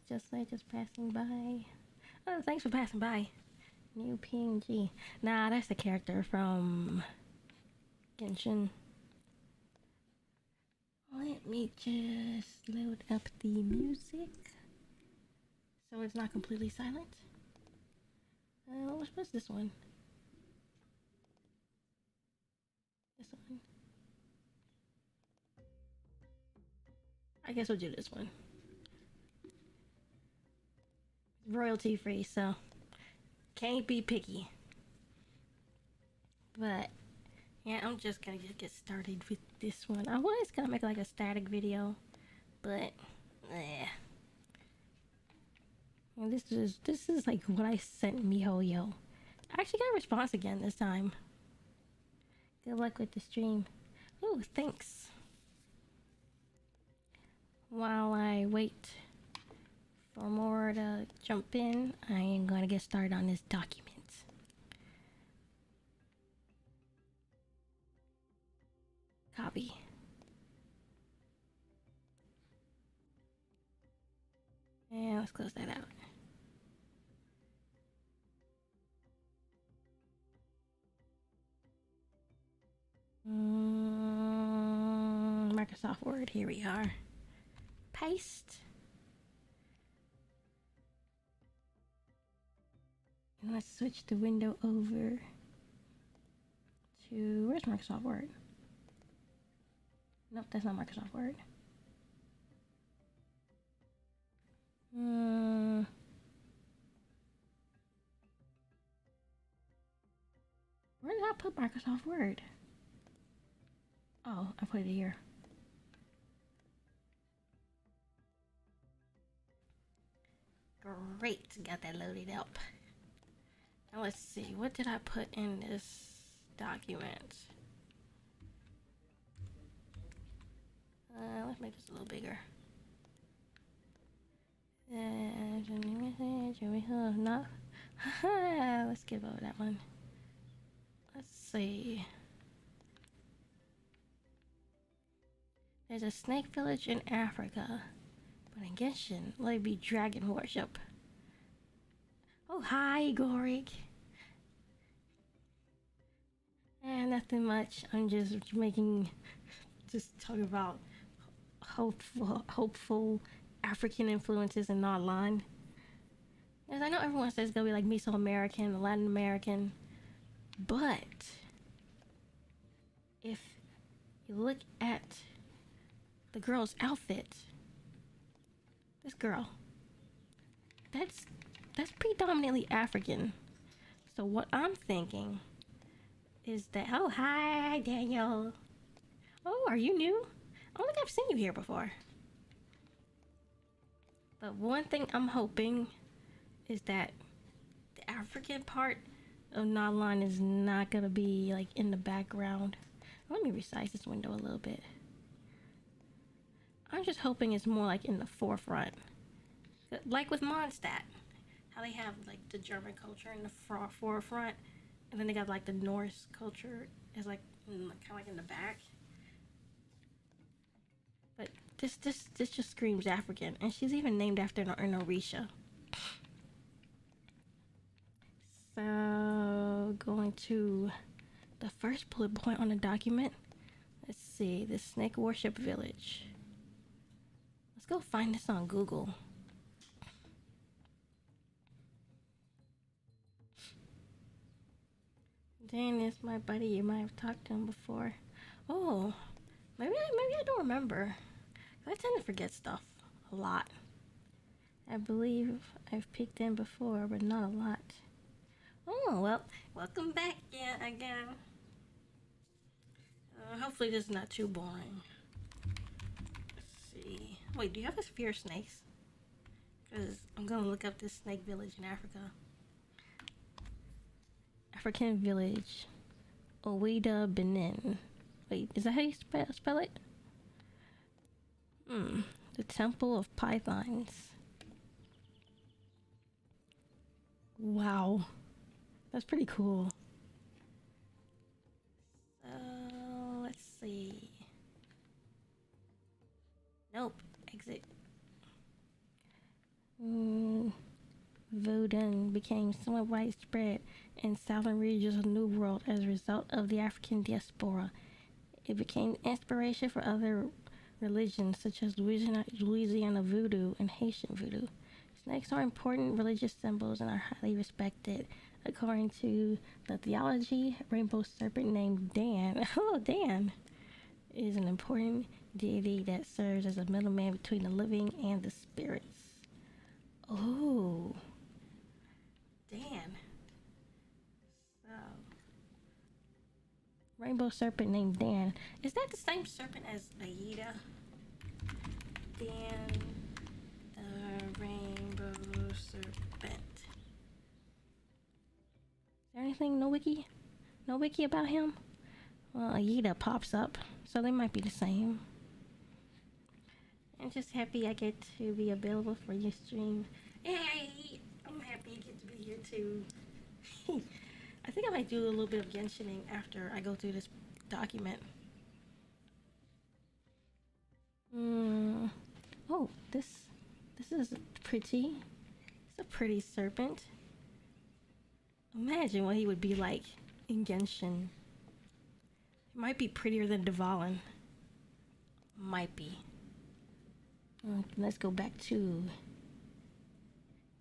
just passing by. Oh, thanks for passing by. New PNG. Nah, that's the character from Genshin. Let me just load up the music so it's not completely silent. What's this one? This one. I guess we'll do this one. Royalty free, so can't be picky. But yeah, I'm just gonna get started with this one. I was gonna make like a static video, but yeah. And this is like what I sent MiHoYo. I actually got a response again this time. Good luck with the stream. Oh, thanks. While I wait for more to jump in, I am going to get started on this document. Copy. And let's close that out. Microsoft Word, here we are. Paste. And let's switch the window over to, where's Microsoft Word? Nope, that's not Microsoft Word. Where did I put Microsoft Word? Oh, I put it here. Great, got that loaded up. Now let's see, what did I put in this document? Let's make this a little bigger. No. Let's skip over that one. Let's see. There's a snake village in Africa, but in Genshin, let it be dragon worship. Oh, hi, Gorik. Nothing much. I'm just talking about hopeful African influences in Natlan. Because I know everyone says it's gonna be like Mesoamerican, Latin American, but if you look at the girl's outfit, this girl, that's predominantly African. So what I'm thinking is that, oh, hi, Daniel. Oh, are you new? I don't think I've seen you here before. But one thing I'm hoping is that the African part of Natlan is not gonna be like in the background. Let me resize this window a little bit. I'm just hoping it's more like in the forefront. Like with Mondstadt. How they have like the German culture in the forefront, and then they got like the Norse culture is like kind of like in the back. But this just screams African, and she's even named after an Orisha. So going to the first bullet point on the document. Let's see, the snake worship village. Let's go find this on Google. Dan is my buddy. You might have talked to him before. Oh, maybe I don't remember. I tend to forget stuff a lot. I believe I've peeked in before, but not a lot. Oh, well, welcome back again. Hopefully this is not too boring. Let's see. Wait, do you have a fear of snakes? Because I'm going to look up this snake village in Africa. African village. Ayida, Benin. Wait, is that how you spell it? The Temple of Pythons. Wow. That's pretty cool. So, let's see. Nope. Exit. Vodun became somewhat widespread in southern regions of the New World as a result of the African diaspora. It became inspiration for other religions such as Louisiana voodoo and Haitian voodoo. Snakes are important religious symbols and are highly respected. According to the theology, rainbow serpent named Dan, oh Dan, is an important deity that serves as a middleman between the living and the spirits. Oh, Dan. So, rainbow serpent named Dan. Is that the same serpent as Ayida? Dan, the rainbow serpent. Is there anything? No wiki? No wiki about him? Well, Ayida pops up, so they might be the same. I'm just happy I get to be available for your stream. Hey, I'm happy I get to be here too. I think I might do a little bit of Genshining after I go through this document. Oh, this is pretty. It's a pretty serpent. Imagine what he would be like in Genshin. It might be prettier than Dvalin. Might be. Let's go back to...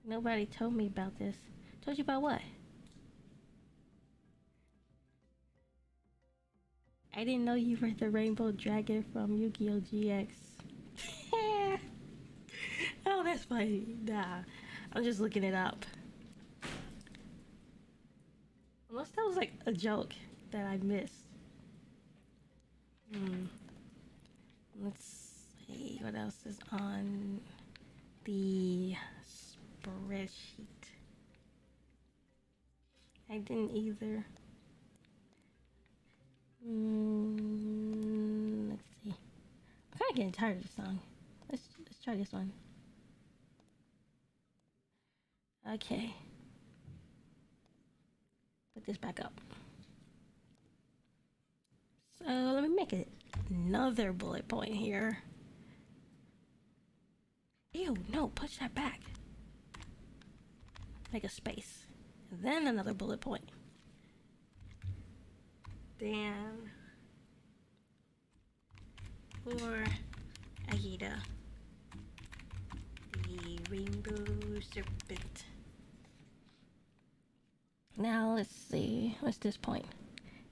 Nobody told me about this. Told you about what? I didn't know you were the rainbow dragon from Yu-Gi-Oh! GX. Oh, that's funny. Nah, I'm just looking it up. Unless that was like a joke that I missed. Let's see what else is on the spreadsheet. I didn't either. Let's see. I'm kind of getting tired of the song. Let's try this one. Okay. Put this back up. So let me make another bullet point here. Ew, no, push that back. Make a space. And then another bullet point. Dan. Or Ayida. The rainbow serpent. Now let's see. What's this point?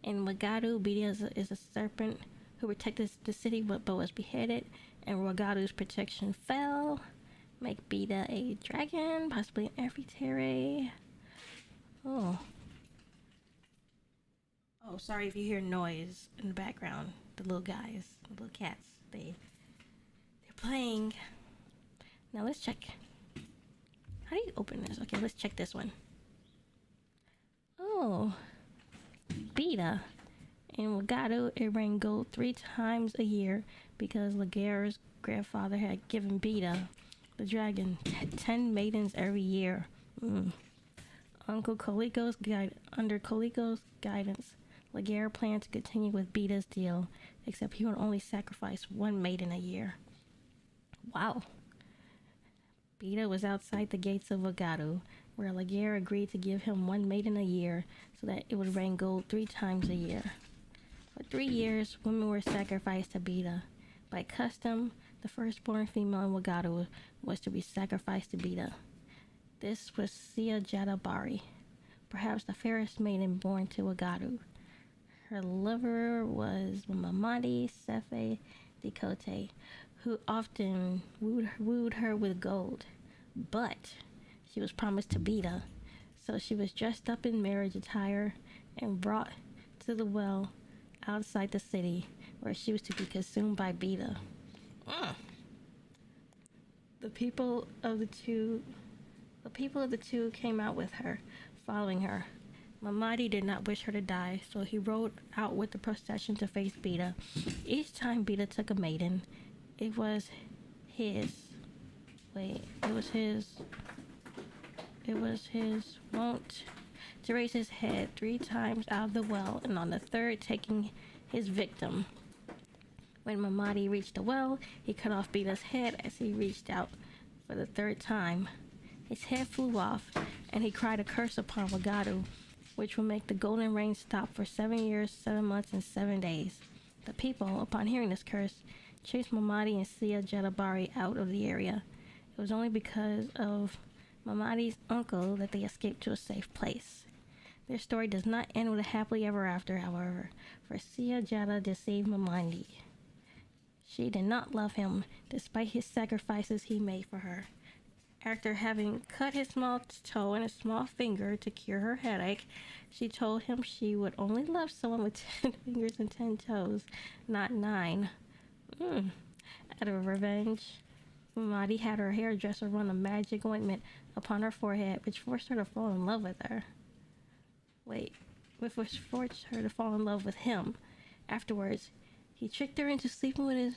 In Wagadu, Bida is a serpent who protected the city but was beheaded, and Wagadu's protection fell. Make Bida a dragon, possibly an amphitere. Oh, sorry if you hear noise in the background. The little guys, the little cats, they're playing. Now let's check. How do you open this? Okay, let's check this one. Oh, Bida. In Wagadu, it rained gold 3 times a year because Laguerre's grandfather had given Bida, the dragon, 10 maidens every year. Under Koliko's guidance, Laguerre planned to continue with Bida's deal, except he would only sacrifice 1 maiden a year. Wow. Bida was outside the gates of Wagadu, where Laguerre agreed to give him 1 maiden a year so that it would rain gold 3 times a year. For 3 years, women were sacrificed to Bida. By custom, the firstborn female in Wagadu was to be sacrificed to Bida. This was Sia Jadabari, perhaps the fairest maiden born to Wagadu. Her lover was Mamadi Sefe Dikote, who often wooed her with gold. But she was promised to Bida, so she was dressed up in marriage attire and brought to the well outside the city, where she was to be consumed by Bida. The people of the two came out with her, following her. Mamadi did not wish her to die, so he rode out with the procession to face Bida. Each time Bida took a maiden, it was his wont to raise his head 3 times out of the well, and on the third taking his victim. When Mamadi reached the well, he cut off Bida's head as he reached out for the 3rd time. His head flew off, and he cried a curse upon Wagadu, which will make the golden rain stop for 7 years, 7 months, and 7 days. The people, upon hearing this curse, chased Mamadi and Sia Jadabari out of the area. It was only because of Mamadi's uncle that they escaped to a safe place. Their story does not end with a happily ever after, however, for Sia Jada deceived Mamadi. She did not love him, despite his sacrifices he made for her. After having cut his small toe and a small finger to cure her headache, she told him she would only love someone with 10 fingers and 10 toes, not 9. Out of revenge, Mamadi had her hairdresser run a magic ointment upon her forehead, which forced her to fall in love with her. Which forced her to fall in love with him. Afterwards, he tricked her into sleeping with his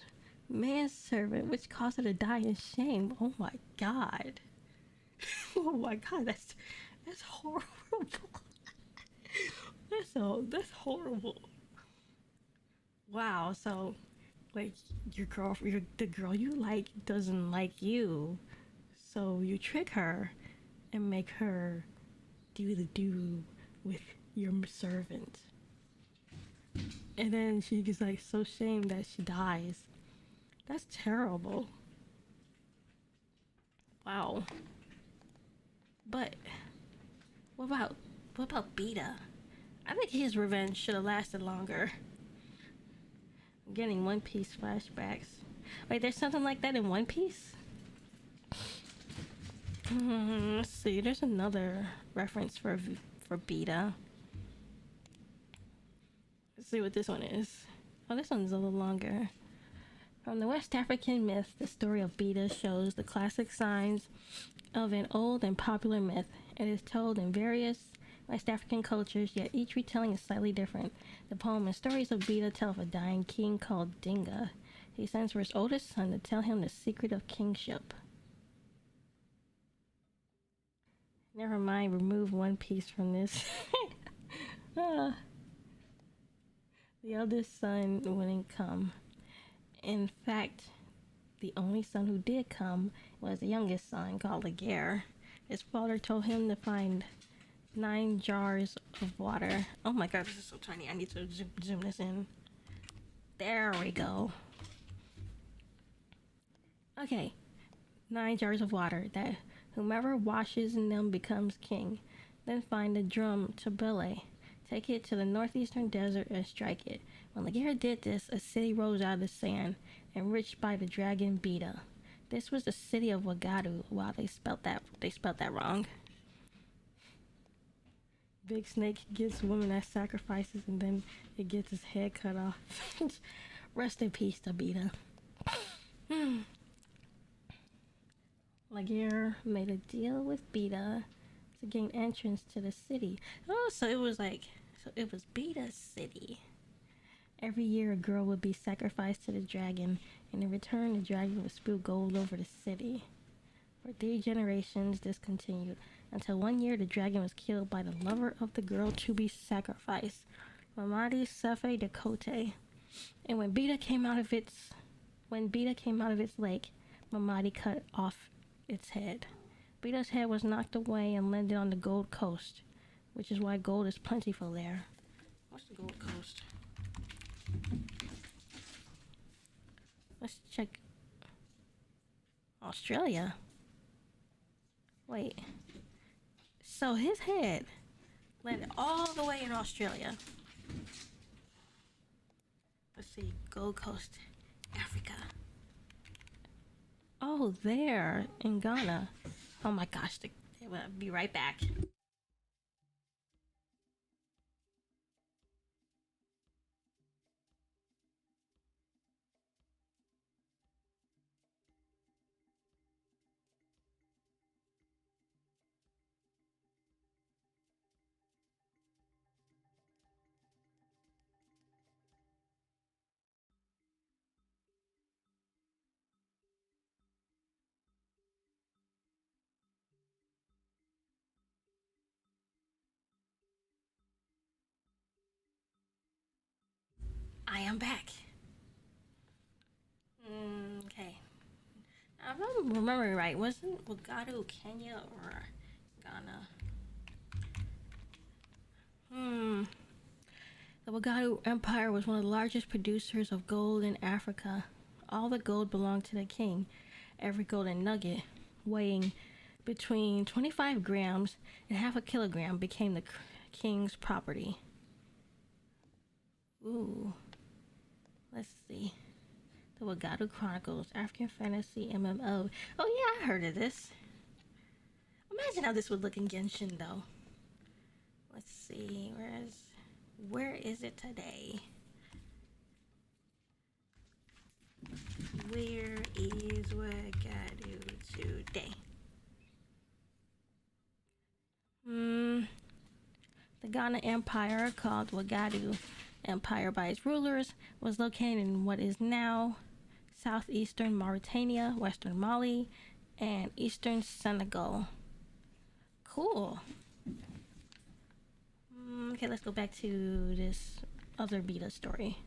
manservant, which caused her to die in shame. Oh my god. Oh my god, that's horrible. That's horrible. Wow, so like the girl you like doesn't like you, so you trick her and make her do the do with your servant, and then she gets like so shamed that she dies. That's terrible. Wow. But what about Bida? I think his revenge should have lasted longer. I'm getting One Piece flashbacks. Wait, there's something like that in One Piece? Let's see. There's another reference for Bida. Let's see what this one is. Oh, this one's a little longer. From the West African myth, the story of Bida shows the classic signs of an old and popular myth. It is told in various West African cultures, yet each retelling is slightly different. The poem and stories of Bida tell of a dying king called Dinga. He sends for his oldest son to tell him the secret of kingship. Never mind, remove One Piece from this. The eldest son wouldn't come. In fact, the only son who did come was the youngest son, called Laguerre. His father told him to find 9 jars of water. Oh my god, this is so tiny. I need to zoom this in. There we go. Okay. 9 jars of water that whomever washes in them becomes king. Then find a drum to belay. Take it to the northeastern desert and strike it. When Laguerre did this, a city rose out of the sand, enriched by the dragon Bida. This was the city of Wagadu. Wow, they spelt that wrong. Big Snake gets woman as sacrifices, and then it gets his head cut off. Rest in peace to Bida. Laguerre made a deal with Bida to gain entrance to the city. Oh, so it was Bida's city. Every year a girl would be sacrificed to the dragon, and in return the dragon would spew gold over the city. For 3 generations this continued, until one year the dragon was killed by the lover of the girl to be sacrificed, Mamadi Sefe de Kote. And when Bida came out of its lake, Mamadi cut off its head. Bida's head was knocked away and landed on the Gold Coast, which is why gold is plentiful there. What's the Gold Coast? Let's check. Australia. Wait. So his head landed all the way in Australia. Let's see. Gold Coast, Africa. Oh, there in Ghana. Oh my gosh. We'll be right back. I am back. Okay. If I'm remembering right, wasn't Wagadu Kenya or Ghana? Hmm. The Wagadu Empire was one of the largest producers of gold in Africa. All the gold belonged to the king. Every golden nugget, weighing between 25 grams and half a kilogram, became the king's property. Ooh. Let's see. The Wagadu Chronicles, African Fantasy MMO. Oh yeah, I heard of this. Imagine how this would look in Genshin though. Let's see, where is it today? Where is Wagadu today? The Ghana Empire, called Wagadu Empire by its rulers, was located in what is now southeastern Mauritania, western Mali, and eastern Senegal. Cool. Okay, let's go back to this other Bida story.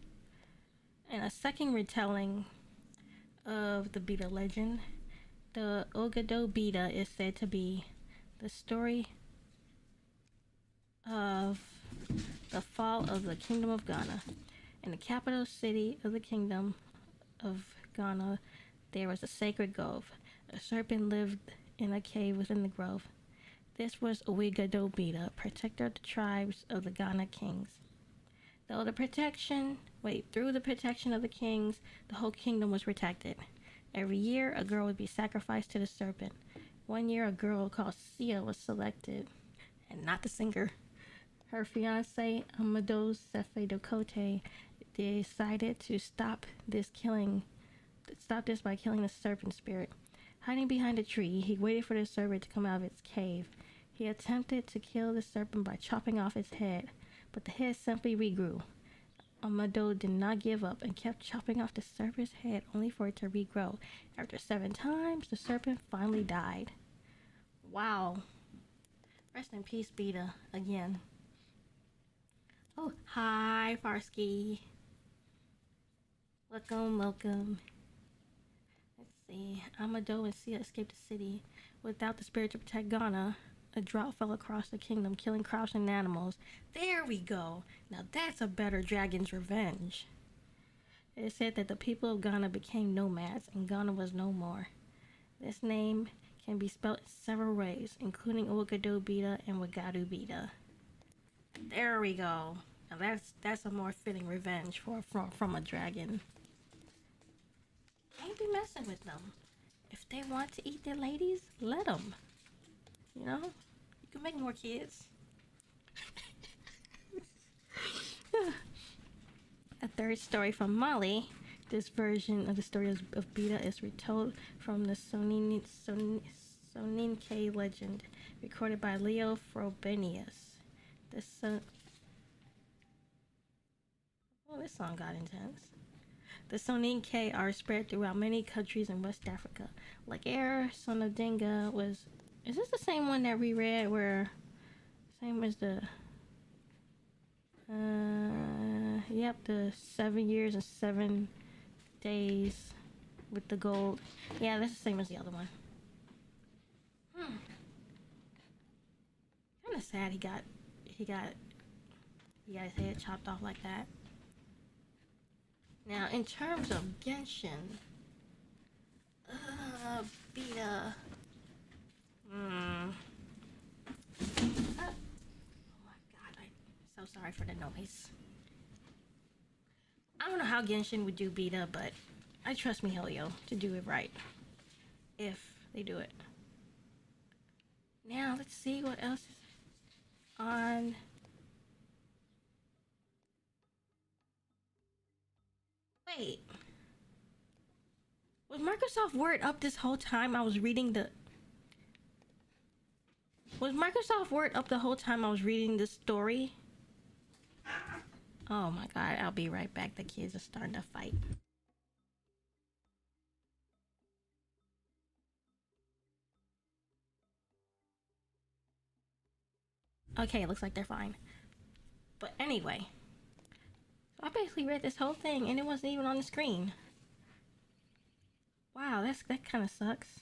In a second retelling of the Bida legend, the Ogado Bida is said to be the story of the fall of the Kingdom of Ghana. In the capital city of the Kingdom of Ghana, there was a sacred grove. A serpent lived in a cave within the grove. This was Owigado Bida, protector of the tribes of the Ghana kings. Through the protection of the kings, the whole kingdom was protected. Every year, a girl would be sacrificed to the serpent. One year, a girl called Sia was selected, and not the singer. Her fiance, Amadou Sefe Dokote, decided to stop this by killing the serpent spirit. Hiding behind a tree, he waited for the serpent to come out of its cave. He attempted to kill the serpent by chopping off its head, but the head simply regrew. Amadou did not give up and kept chopping off the serpent's head only for it to regrow. After 7 times, the serpent finally died. Wow. Rest in peace, Bida, again. Oh, hi, Farsky. Welcome. Let's see. Amadou and Sia escaped the city. Without the spirit to protect Ghana, a drought fell across the kingdom, killing crops and animals. There we go. Now that's a better dragon's revenge. It is said that the people of Ghana became nomads and Ghana was no more. This name can be spelled in several ways, including Ouagadougou Bida and Wagadu Bida. There we go. Now that's a more fitting revenge from a dragon. Can't be messing with them. If they want to eat their ladies, let them. You know, you can make more kids. A third story from Mali. This version of the story of Bida is retold from the Soninke legend, recorded by Leo Frobenius. This song got intense. The Soninke are spread throughout many countries in West Africa. Like Air Sonodinga was... Is this the same one that we read where... Same as the... Yep, the 7 years and 7 days with the gold. Yeah, that's the same as the other one. Kind of sad he got his head chopped off like that. Now, in terms of Genshin, Bida. Oh my god, I'm so sorry for the noise. I don't know how Genshin would do Bida, but I trust MiHoYo to do it right. If they do it. Now, let's see what else is on. Wait. Was Microsoft Word up this whole time I was reading the... Was Microsoft Word up the whole time I was reading this story? Oh my god, I'll be right back. The kids are starting to fight. Okay, it looks like they're fine. But anyway, I basically read this whole thing and it wasn't even on the screen. Wow, that kind of sucks.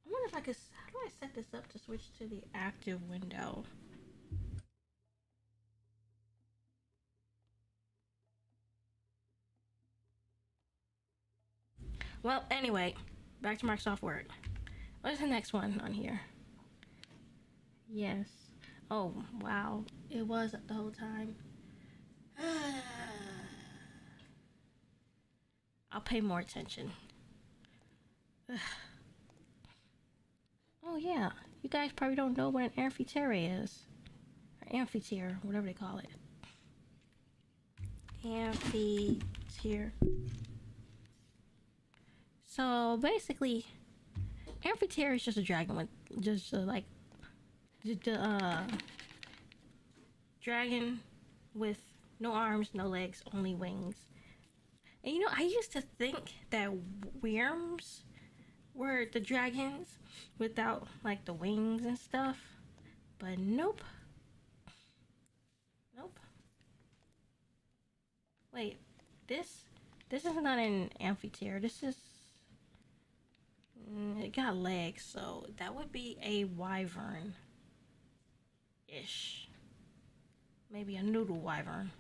I wonder if I could... How do I set this up to switch to the active window? Well, anyway, back to Microsoft Word. What's the next one on here? Yes. Oh, wow. It was the whole time. I'll pay more attention. Oh, yeah. You guys probably don't know what an amphitere is. Or amphitere, whatever they call it. Amphitere. So, basically, amphitere is just a dragon with just dragon with no arms, no legs, only wings. And you know, I used to think that worms were the dragons without like the wings and stuff, but nope. Nope. Wait, this is not an amphitere. This is it got legs, so that would be a wyvern ish. Maybe a noodle wyvern.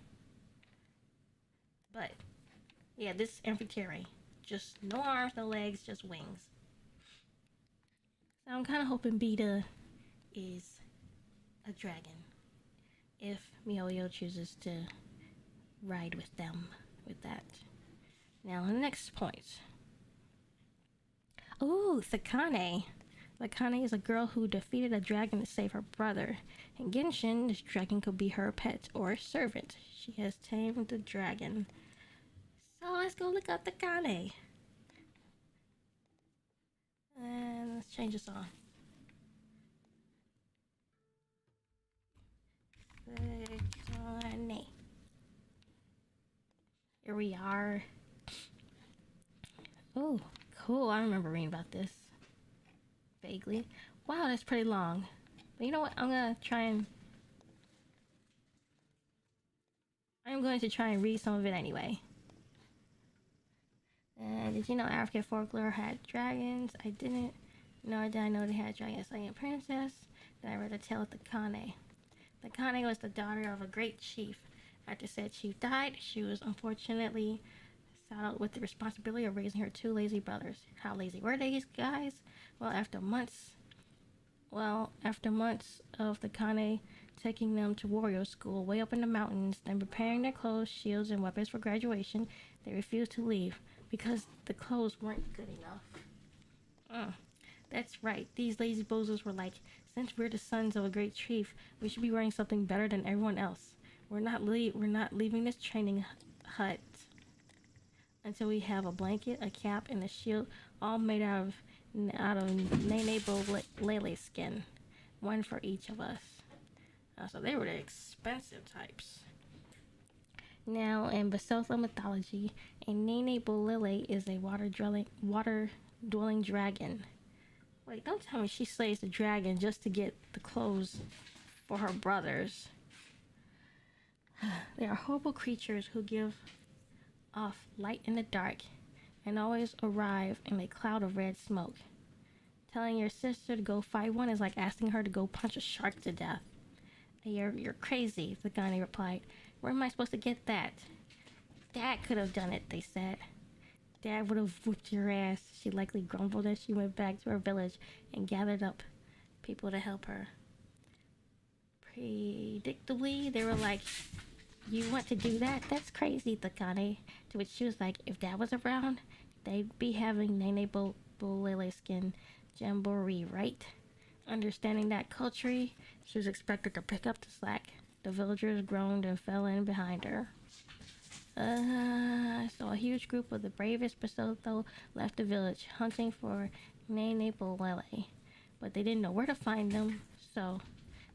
But yeah, this amphitere. Just no arms, no legs, just wings. So I'm kinda hoping Bida is a dragon. If MiHoYo chooses to ride with them with that. Now the next point. Ooh, Thakane. Thakane is a girl who defeated a dragon to save her brother. In Genshin, this dragon could be her pet or servant. She has tamed the dragon. So let's go look up Thakane. And let's change the song. Thakane. Here we are. Oh, cool. I remember reading about this. Vaguely. Wow, that's pretty long. But you know what? I'm going to try and read some of it anyway. Did you know African folklore had dragons? I didn't. Nor did I know they had dragons. Like a princess. Then I read the tale of Thakane. Thakane was the daughter of a great chief. After said chief died, she was unfortunately saddled with the responsibility of raising her two lazy brothers. How lazy were these guys? Well, after months of Thakane taking them to warrior school way up in the mountains, then preparing their clothes, shields, and weapons for graduation, they refused to leave because the clothes weren't good enough. That's right. These lazy bozos were like, since we're the sons of a great chief, we should be wearing something better than everyone else. We're not leaving this training hut until we have a blanket, a cap, and a shield, all made out of Lele skin, one for each of us. So they were the expensive types. Now, in Basotho mythology, a Lele is a water-dwelling dragon. Wait, don't tell me she slays the dragon just to get the clothes for her brothers. They are horrible creatures who give off light in the dark and always arrive in a cloud of red smoke. Telling your sister to go fight one is like asking her to go punch a shark to death. You're crazy, Thakane replied. Where am I supposed to get that? Dad could have done it, they said. Dad would have whooped your ass, she likely grumbled as she went back to her village and gathered up people to help her. Predictably, they were like, you want to do that? That's crazy, Thakane. To which she was like, if Dad was around, they'd be having Nene Lele skin jamboree, right? Understanding that culture, she was expected to pick up the slack. The villagers groaned and fell in behind her. So a huge group of the bravest Basotho left the village, hunting for Nene Lele. But they didn't know where to find them, so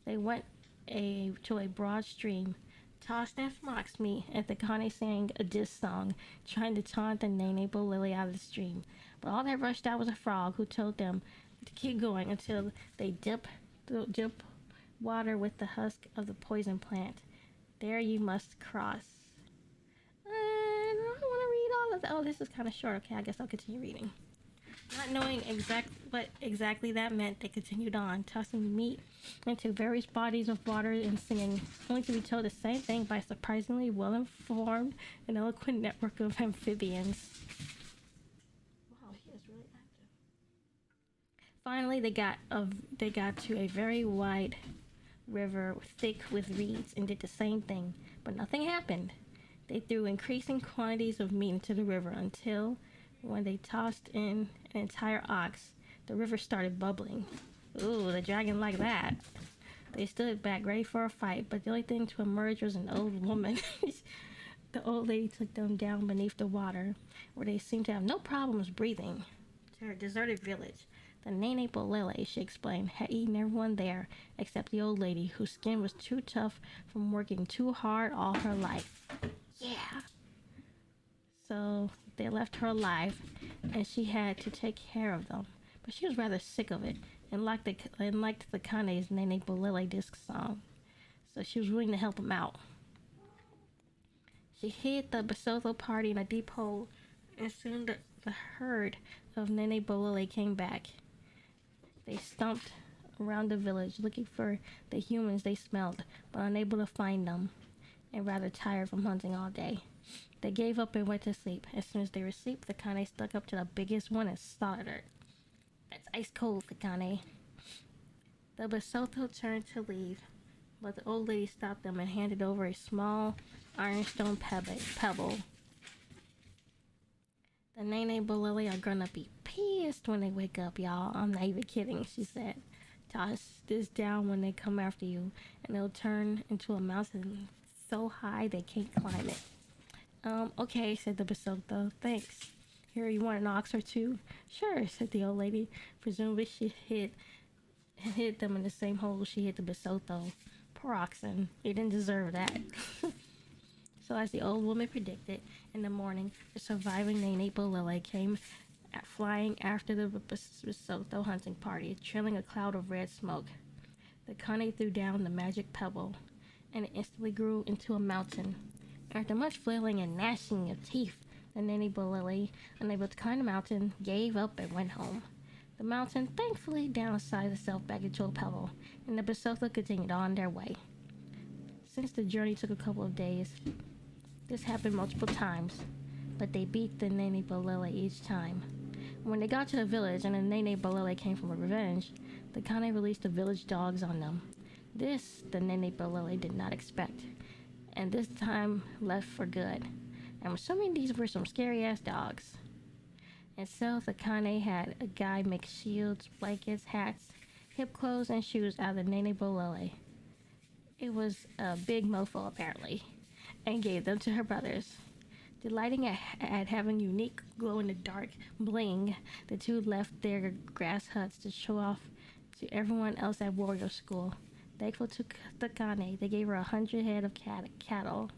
they went to a broad stream, tossed and mocked me, and Thakane sang a diss song, trying to taunt the Nene Lele out of the stream. But all that rushed out was a frog who told them to keep going until they dip water with the husk of the poison plant. There you must cross. I don't want to read all of that. Oh, this is kind of short. Okay, I guess I'll continue reading. Not knowing what exactly that meant, they continued on, tossing meat into various bodies of water and singing, only to be told the same thing by a surprisingly well-informed and eloquent network of amphibians. Wow, he is really active. Finally, they got to a very wide river thick with reeds and did the same thing, but nothing happened. They threw increasing quantities of meat into the river until, when they tossed in an entire ox, the river started bubbling. Ooh, the dragon liked that. They stood back ready for a fight, but the only thing to emerge was an old woman. The old lady took them down beneath the water, where they seemed to have no problems breathing, to her deserted village. The Nene Bolele, she explained, had eaten everyone there except the old lady, whose skin was too tough from working too hard all her life. Yeah. So they left her alive, and she had to take care of them. But she was rather sick of it, and liked the Thakane's Nene Bolele disc song. So she was willing to help him out. She hid the Basotho party in a deep hole, and soon the herd of Nene Bolele came back. They stomped around the village looking for the humans they smelled, but unable to find them, and rather tired from hunting all day. They gave up and went to sleep. As soon as they were asleep, Thakane stuck up to the biggest one and slaughtered her. That's ice cold, Thakane. The Basotho turned to leave, but the old lady stopped them and handed over a small ironstone pebble. The Nene Bolele are gonna be pissed when they wake up, y'all. I'm not even kidding, she said. Toss this down when they come after you, and it'll turn into a mountain so high they can't climb it. Okay, said the Basotho. Thanks. Here, you want an ox or two? Sure, said the old lady. Presumably she hid them in the same hole she hid the Basotho. Poor oxen. They didn't deserve that. So as the old woman predicted, in the morning, the surviving Nene Bolele came flying after the Basotho hunting party, trailing a cloud of red smoke. The Kane threw down the magic pebble, and it instantly grew into a mountain. After much flailing and gnashing of teeth, the Nene Bolele, unable to climb the mountain, gave up and went home. The mountain thankfully downsized itself back into a pebble, and the Basotho continued on their way. Since the journey took a couple of days, this happened multiple times, but they beat the Nene Bolele each time. When they got to the village and the Nene Bolele came for revenge, the Kane released the village dogs on them. This the Nene Bolele did not expect, and this time left for good. I'm assuming these were some scary-ass dogs. And so the Kane had a guy make shields, blankets, hats, hip clothes, and shoes out of the Nene Bolele. It was a big mofo, apparently, and gave them to her brothers. Delighting at having unique glow-in-the-dark bling, the two left their grass huts to show off to everyone else at warrior school. Thankful to Thakane, they gave her 100 head of cattle.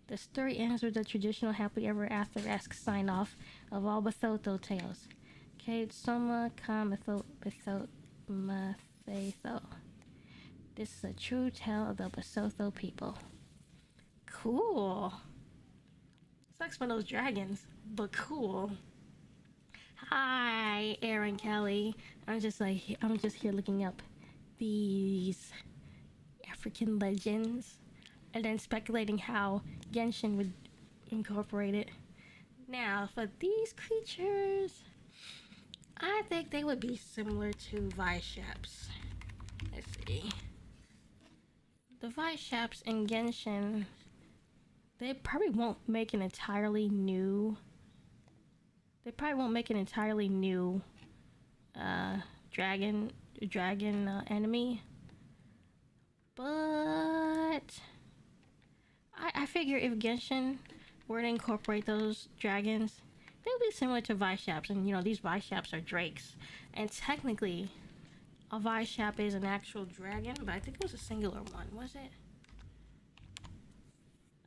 The story ends with the traditional happily ever after-esque sign-off of all Basotho tales. Kate Soma Kamatho Mathetho. This is a true tale of the Basotho people. Cool. Sucks for those dragons, but cool. Hi, Aaron Kelly. I'm just here looking up these African legends and then speculating how Genshin would incorporate it. Now, for these creatures, I think they would be similar to vishaps. Let's see. The vishaps in Genshin, they probably won't make an entirely new dragon enemy, but I figure if Genshin were to incorporate those dragons, they would be similar to vishaps. And these vishaps are drakes, and technically a vishap is an actual dragon, but I think it was a singular one. Was it?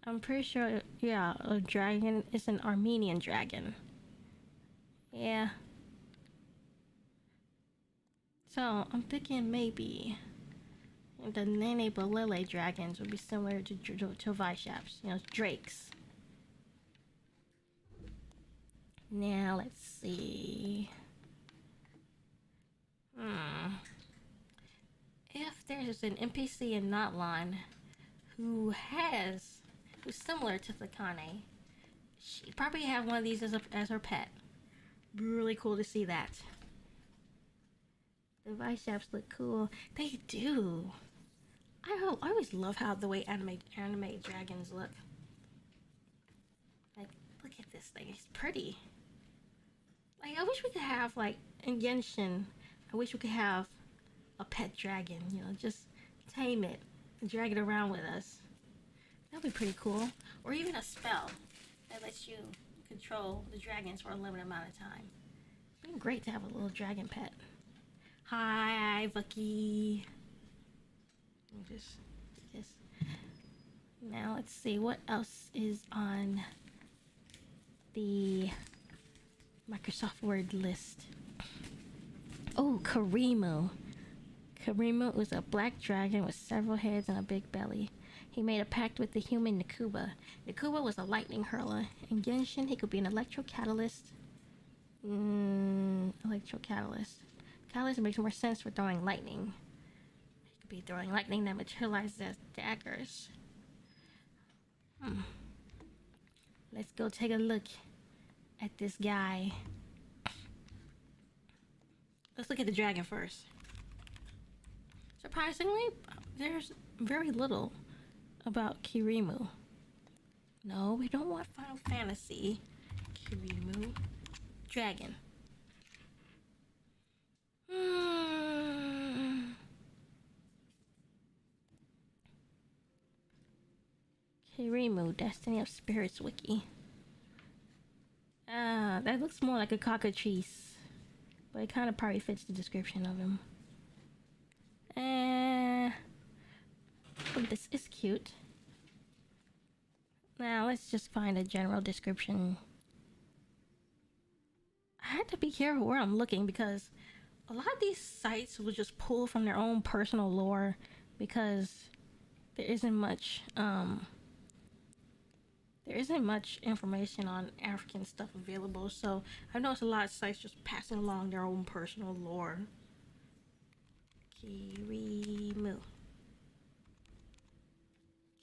I'm pretty sure, yeah, a dragon is an Armenian dragon. Yeah. So, I'm thinking maybe the Nene Bolele dragons would be similar to vishaps, drakes. Now, let's see. Hmm. If there's an NPC in Natlan who's similar to Thakane, she probably have one of these as her pet. Be really cool to see that. The vishaps look cool. They do. I always love how the way anime dragons look. Like, look at this thing. It's pretty. Like, I wish we could have, like, in Genshin, I wish we could have a pet dragon. You know, just tame it and drag it around with us. That'd be pretty cool. Or even a spell that lets you control the dragons for a limited amount of time. It'd be great to have a little dragon pet. Hi, Bucky. Just now let's see what else is on the Microsoft Word list. Oh, Kirimu. Kirimu was a black dragon with several heads and a big belly. He made a pact with the human Nkuba. Nkuba was a lightning hurler. In Genshin, he could be an electrocatalyst. Electrocatalyst. Catalyst makes more sense for throwing lightning. He could be throwing lightning that materializes as daggers. Let's go take a look at this guy. Let's look at the dragon first. Surprisingly, there's very little about Kirimu. No, we don't want Final Fantasy. Kirimu. Dragon. Kirimu, Destiny of Spirits Wiki. That looks more like a cockatrice, but it kind of probably fits the description of him. Oh, this is cute. Now let's just find a general description. I had to be careful where I'm looking because a lot of these sites will just pull from their own personal lore because there isn't much information on African stuff available. So I've noticed a lot of sites just passing along their own personal lore.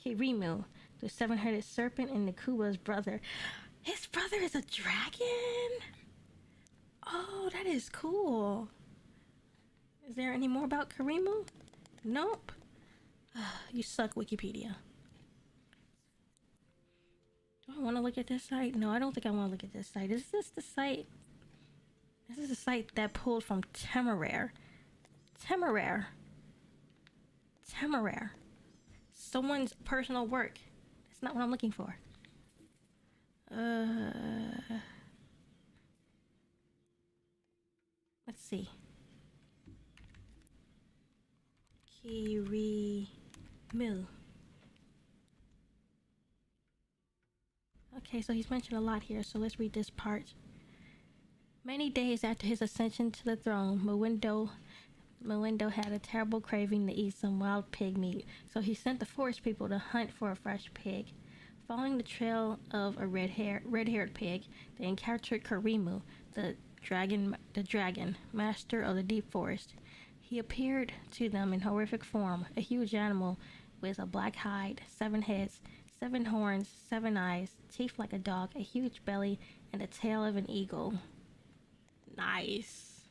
Kirimu, the seven-headed serpent and Nkuba's brother. His brother is a dragon? Oh, that is cool. Is there any more about Kirimu? Nope. You suck, Wikipedia. Do I want to look at this site? No, I don't think I want to look at this site. Is this the site? This is a site that pulled from Temeraire. Someone's personal work. That's not what I'm looking for. Let's see. Kirimu. Okay, so he's mentioned a lot here, so let's read this part. Many days after his ascension to the throne, Mawendo had a terrible craving to eat some wild pig meat, so he sent the forest people to hunt for a fresh pig. Following the trail of a red-haired pig, they encountered Kirimu, the dragon, master of the deep forest. He appeared to them in horrific form, a huge animal with a black hide, 7 heads, 7 horns, 7 eyes, teeth like a dog, a huge belly, and the tail of an eagle. Nice.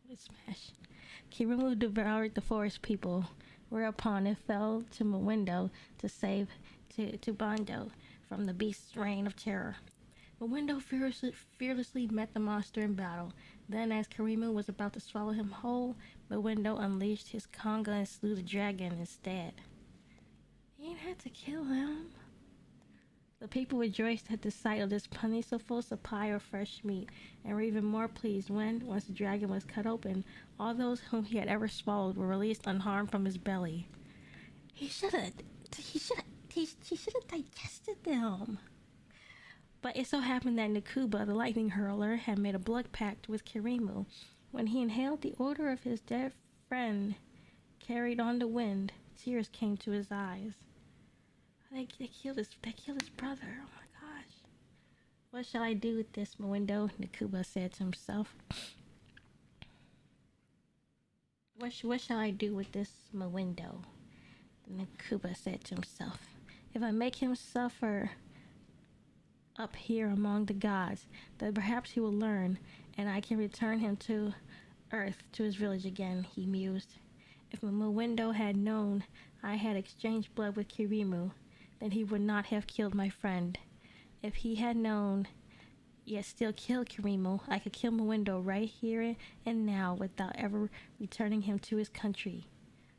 Let's smash. Kirimu devoured the forest people, whereupon it fell to Mawendo to save to Bondo from the beast's reign of terror. Mawendo fearlessly met the monster in battle. Then, as Kirimu was about to swallow him whole, Mawendo unleashed his conga and slew the dragon instead. He ain't had to kill him. The people rejoiced at the sight of this plentiful supply of fresh meat, and were even more pleased when, once the dragon was cut open, all those whom he had ever swallowed were released unharmed from his belly. He should have digested them. But it so happened that Nkuba, the lightning hurler, had made a blood pact with Kirimu. When he inhaled the odor of his dead friend carried on the wind, tears came to his eyes. They killed his brother. Oh my gosh. What shall I do with this, Mawendo? Nkuba said to himself. What shall I do with this Mawindo? Nkuba said to himself. If I make him suffer up here among the gods, then perhaps he will learn, and I can return him to earth, to his village again, he mused. If Mawindo had known I had exchanged blood with Kirimu, then he would not have killed my friend. If he had known, yet still killed Kirimu, I could kill Mawindo right here and now without ever returning him to his country.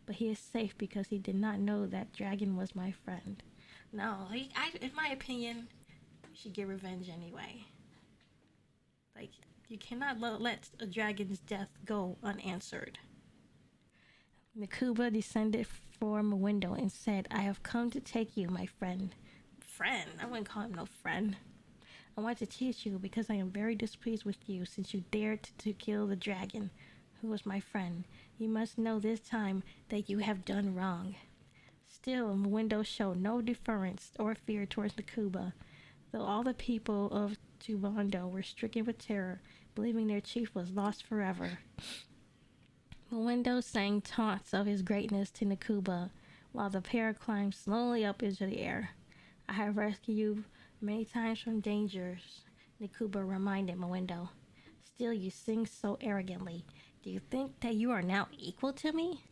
But he is safe because he did not know that dragon was my friend. No, in my opinion, you should get revenge anyway. Like, you cannot let a dragon's death go unanswered. Nkuba descended from a window and said, I have come to take you, my friend. Friend? I wouldn't call him no friend. I want to teach you because I am very displeased with you since you dared to kill the dragon, who was my friend. You must know this time that you have done wrong. Still, Mawindo showed no deference or fear towards Nkuba, though all the people of Tubando were stricken with terror, believing their chief was lost forever. Mawindo sang taunts of his greatness to Nkuba, while the pair climbed slowly up into the air. I have rescued you many times from dangers, Nkuba reminded Mawindo. Still you sing so arrogantly. Do you think that you are now equal to me?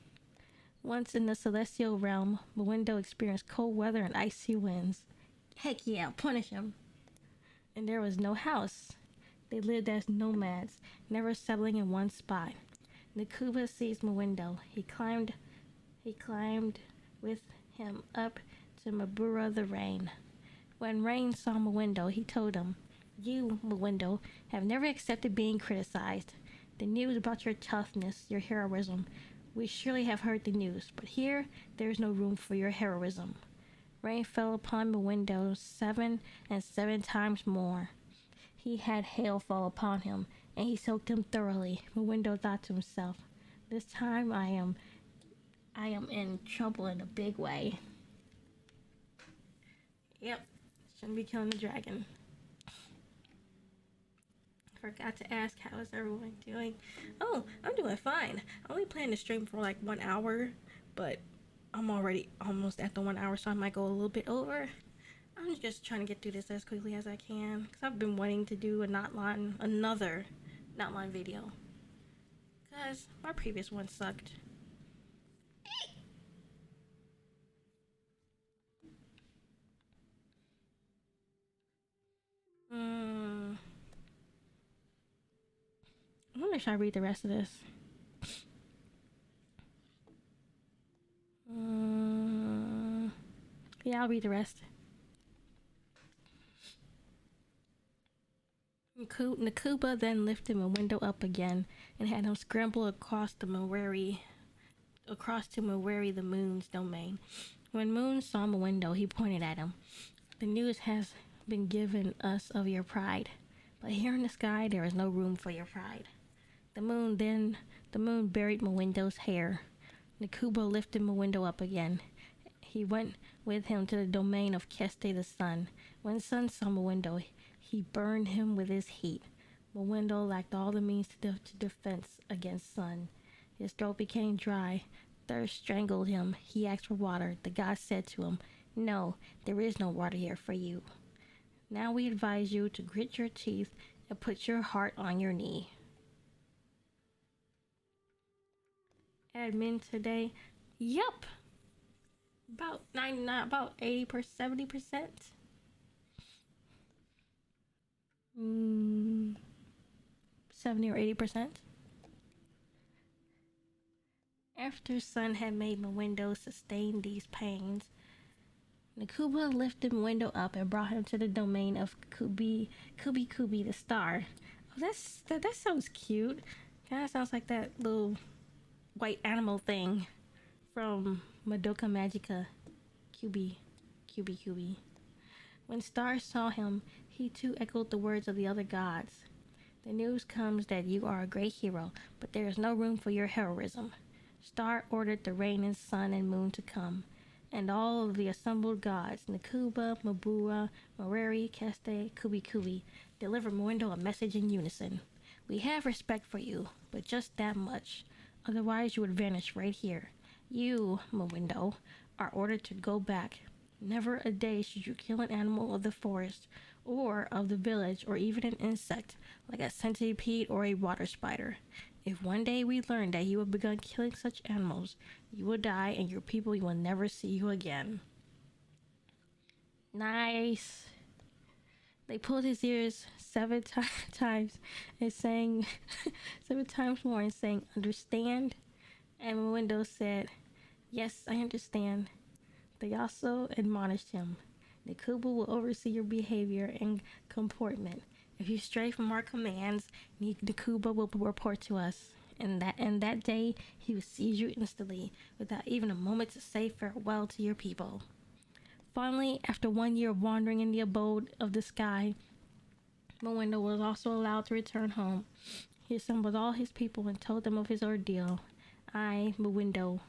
Once in the celestial realm, Mawindo experienced cold weather and icy winds. Heck yeah, punish him. And there was no house. They lived as nomads, never settling in one spot. Nkuba seized Mawindo. He climbed with him up to Mabura the Rain. When Rain saw Mawindo, he told him, You, Mawindo, have never accepted being criticized. The news about your toughness, your heroism, we surely have heard the news, but here there is no room for your heroism. Rain fell upon Mawindo 7 and 7 times more. He had hail fall upon him, and he soaked him thoroughly. Mawindo thought to himself, this time I am in trouble in a big way. Yep, shouldn't be killing the dragon. Forgot to ask, how is everyone doing? Oh, I'm doing fine. I only plan to stream for like 1 hour, but I'm already almost at the 1 hour, so I might go a little bit over. I'm just trying to get through this as quickly as I can, because I've been wanting to do another Natlan video, because my previous one sucked. I wonder if I read the rest of this. Yeah, I'll read the rest. Nkuba then lifted Mawindo up again and had him scramble across to Maweri the Moon's domain. When Moon saw Mawindo, he pointed at him. The news has been given us of your pride, but here in the sky there is no room for your pride. The moon buried Mawindo's hair. Nkuba lifted Mawindo up again. He went with him to the domain of Keste the Sun. When Sun saw Mawindo, he burned him with his heat. Mawindo lacked all the means to defense against Sun. His throat became dry. Thirst strangled him. He asked for water. The god said to him, No, there is no water here for you. Now we advise you to grit your teeth and put your heart on your knee. Admin today. Yup. About 99, about 80%, 70%. 70 or 80%. After Sun had made Mawindo sustain these pains, Nkuba lifted Mawindo up and brought him to the domain of Kubi the star. Oh, that sounds cute. Kind of sounds like that little white animal thing from Madoka Magica. Kubi. When Star saw him, he too echoed the words of the other gods. The news comes that you are a great hero, but there is no room for your heroism. Star ordered the rain and sun and moon to come, and all of the assembled gods, Nkuba, Mabura, Moreri, Keste, Kubi, delivered Mawindo a message in unison. We have respect for you, but just that much. Otherwise, you would vanish right here. You, Mowindo, are ordered to go back. Never a day should you kill an animal of the forest, or of the village, or even an insect, like a centipede or a water spider. If one day we learn that you have begun killing such animals, you will die and your people will never see you again. Nice. They pulled his ears times and sang 7 times more and saying, understand? And Mowindo said, yes, I understand. They also admonished him. Nkuba will oversee your behavior and comportment. If you stray from our commands, Nkuba will report to us. And that day, he will seize you instantly, without even a moment to say farewell to your people. Finally, after 1 year of wandering in the abode of the sky, Mowindo was also allowed to return home. He assembled all his people and told them of his ordeal. I, Mowindo,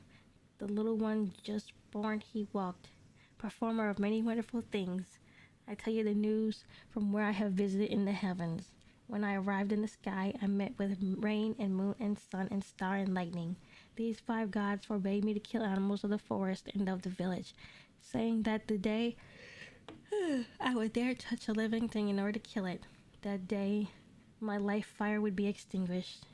the little one just born, he walked, performer of many wonderful things. I tell you the news from where I have visited in the heavens. When I arrived in the sky, I met with rain and moon and sun and star and lightning. These 5 gods forbade me to kill animals of the forest and of the village, saying that the day I would dare touch a living thing in order to kill it, that day my life fire would be extinguished.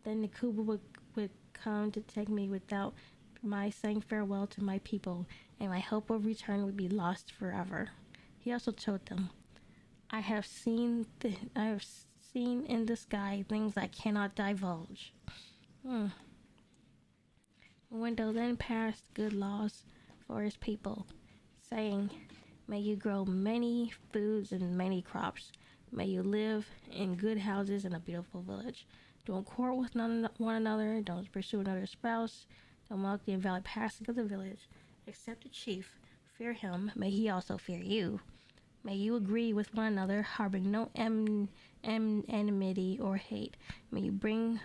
Then Nkuba would come to take me without my saying farewell to my people, and my hope of return would be lost forever. He also told them, I have seen in the sky things I cannot divulge. Window then passed good laws for his people, saying, may you grow many foods and many crops. May you live in good houses in a beautiful village. Don't quarrel with one another. Don't pursue another spouse. Don't mock the invalid passing of the village. Accept the chief. Fear him. May he also fear you. May you agree with one another, harboring no enmity or hate. May you bring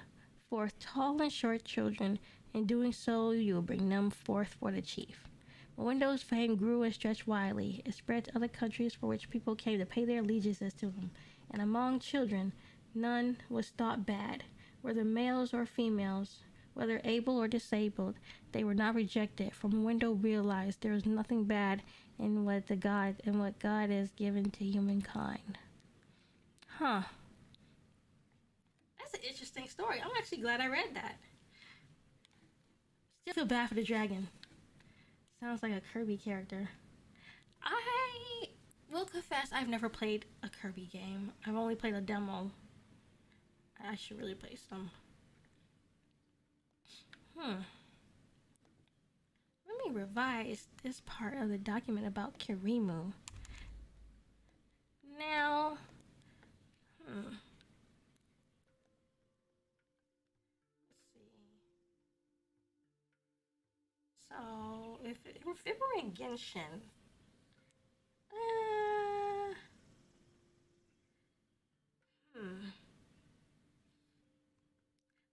forth tall and short children. In doing so, you will bring them forth for the chief. Mowindo's fame grew and stretched widely. It spread to other countries for which people came to pay their allegiances to him. And among children, none was thought bad, whether males or females, whether able or disabled. They were not rejected, for Mowindo realized there was nothing bad in what God has given to humankind. Huh. That's an interesting story. I'm actually glad I read that. Still feel bad for the dragon. Sounds like a Kirby character. I will confess I've never played a Kirby game. I've only played a demo. I should really play some. Let me revise this part of the document about Kirimu. Now, let's see. So, if we're in Genshin,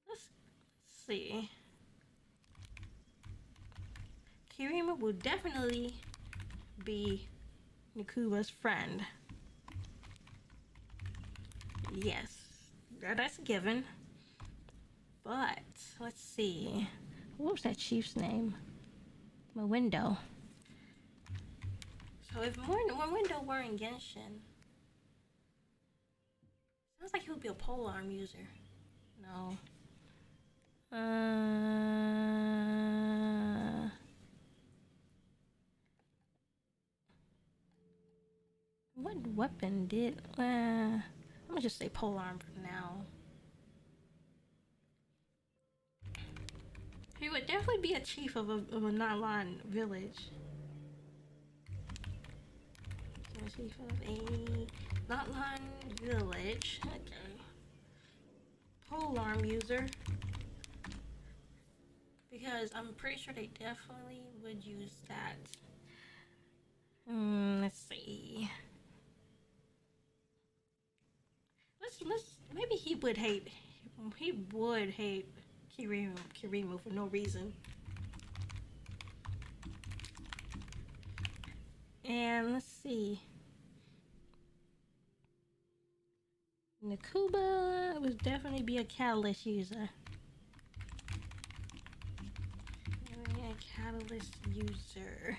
let's see. Kirimu will definitely be Nkuba's friend. Yes, that's a given. But let's see. What was that chief's name? Mowindo. So if Mowindo were in Genshin, sounds like he would be a polearm user. No. What weapon did? I'm gonna just say polearm for now. He would definitely be a chief of a Natlan village. So chief of a Natlan village. Okay. Polearm user. Because I'm pretty sure they definitely would use that. Let's see. Let's maybe he would hate Kirimu for no reason. And let's see. Nkuba would definitely be a catalyst user. Catalyst user.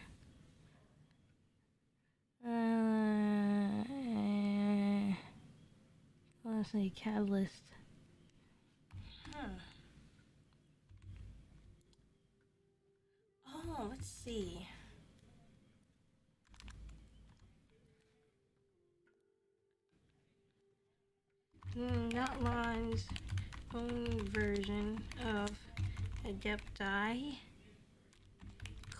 Let's see, catalyst. Oh, let's see. Natlan's own version of Adepti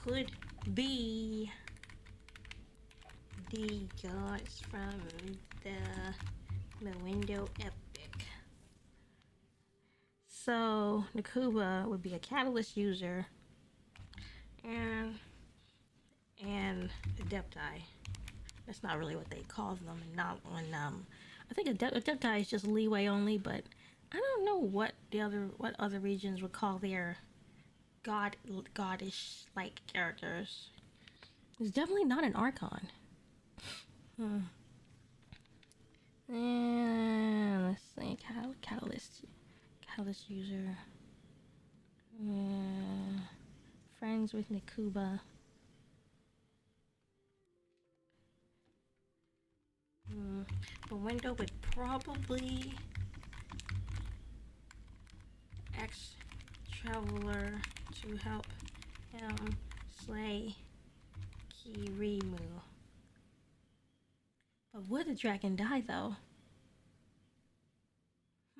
could be the gods from the window epic. So Nkuba would be a catalyst user and Adepti. That's not really what they call them, not when I think Adepti is just leeway only, but I don't know what other regions would call their godish like characters. It's definitely not an Archon. And let's see, catalyst user. Friends with Nkuba. The window would probably ask Traveler to help him slay Kirimu. But would the dragon die though?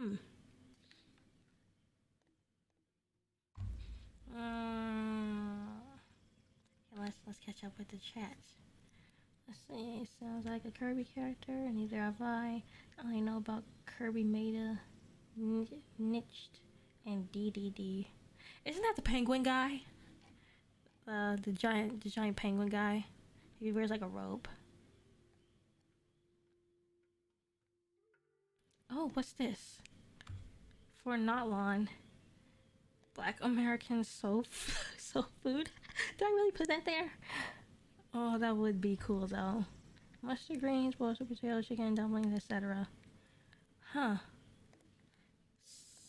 Okay, let's catch up with the chat. Let's see, sounds like a Kirby character, neither have I. I only know about Kirby Meta, Niched, and DDD. Isn't that the penguin guy? The giant penguin guy. He wears like a robe. Oh, what's this? For Natlan, Black American soul food. Did I really put that there? Oh, that would be cool though. Mustard greens, boiled potatoes, chicken, dumplings, etc. Huh.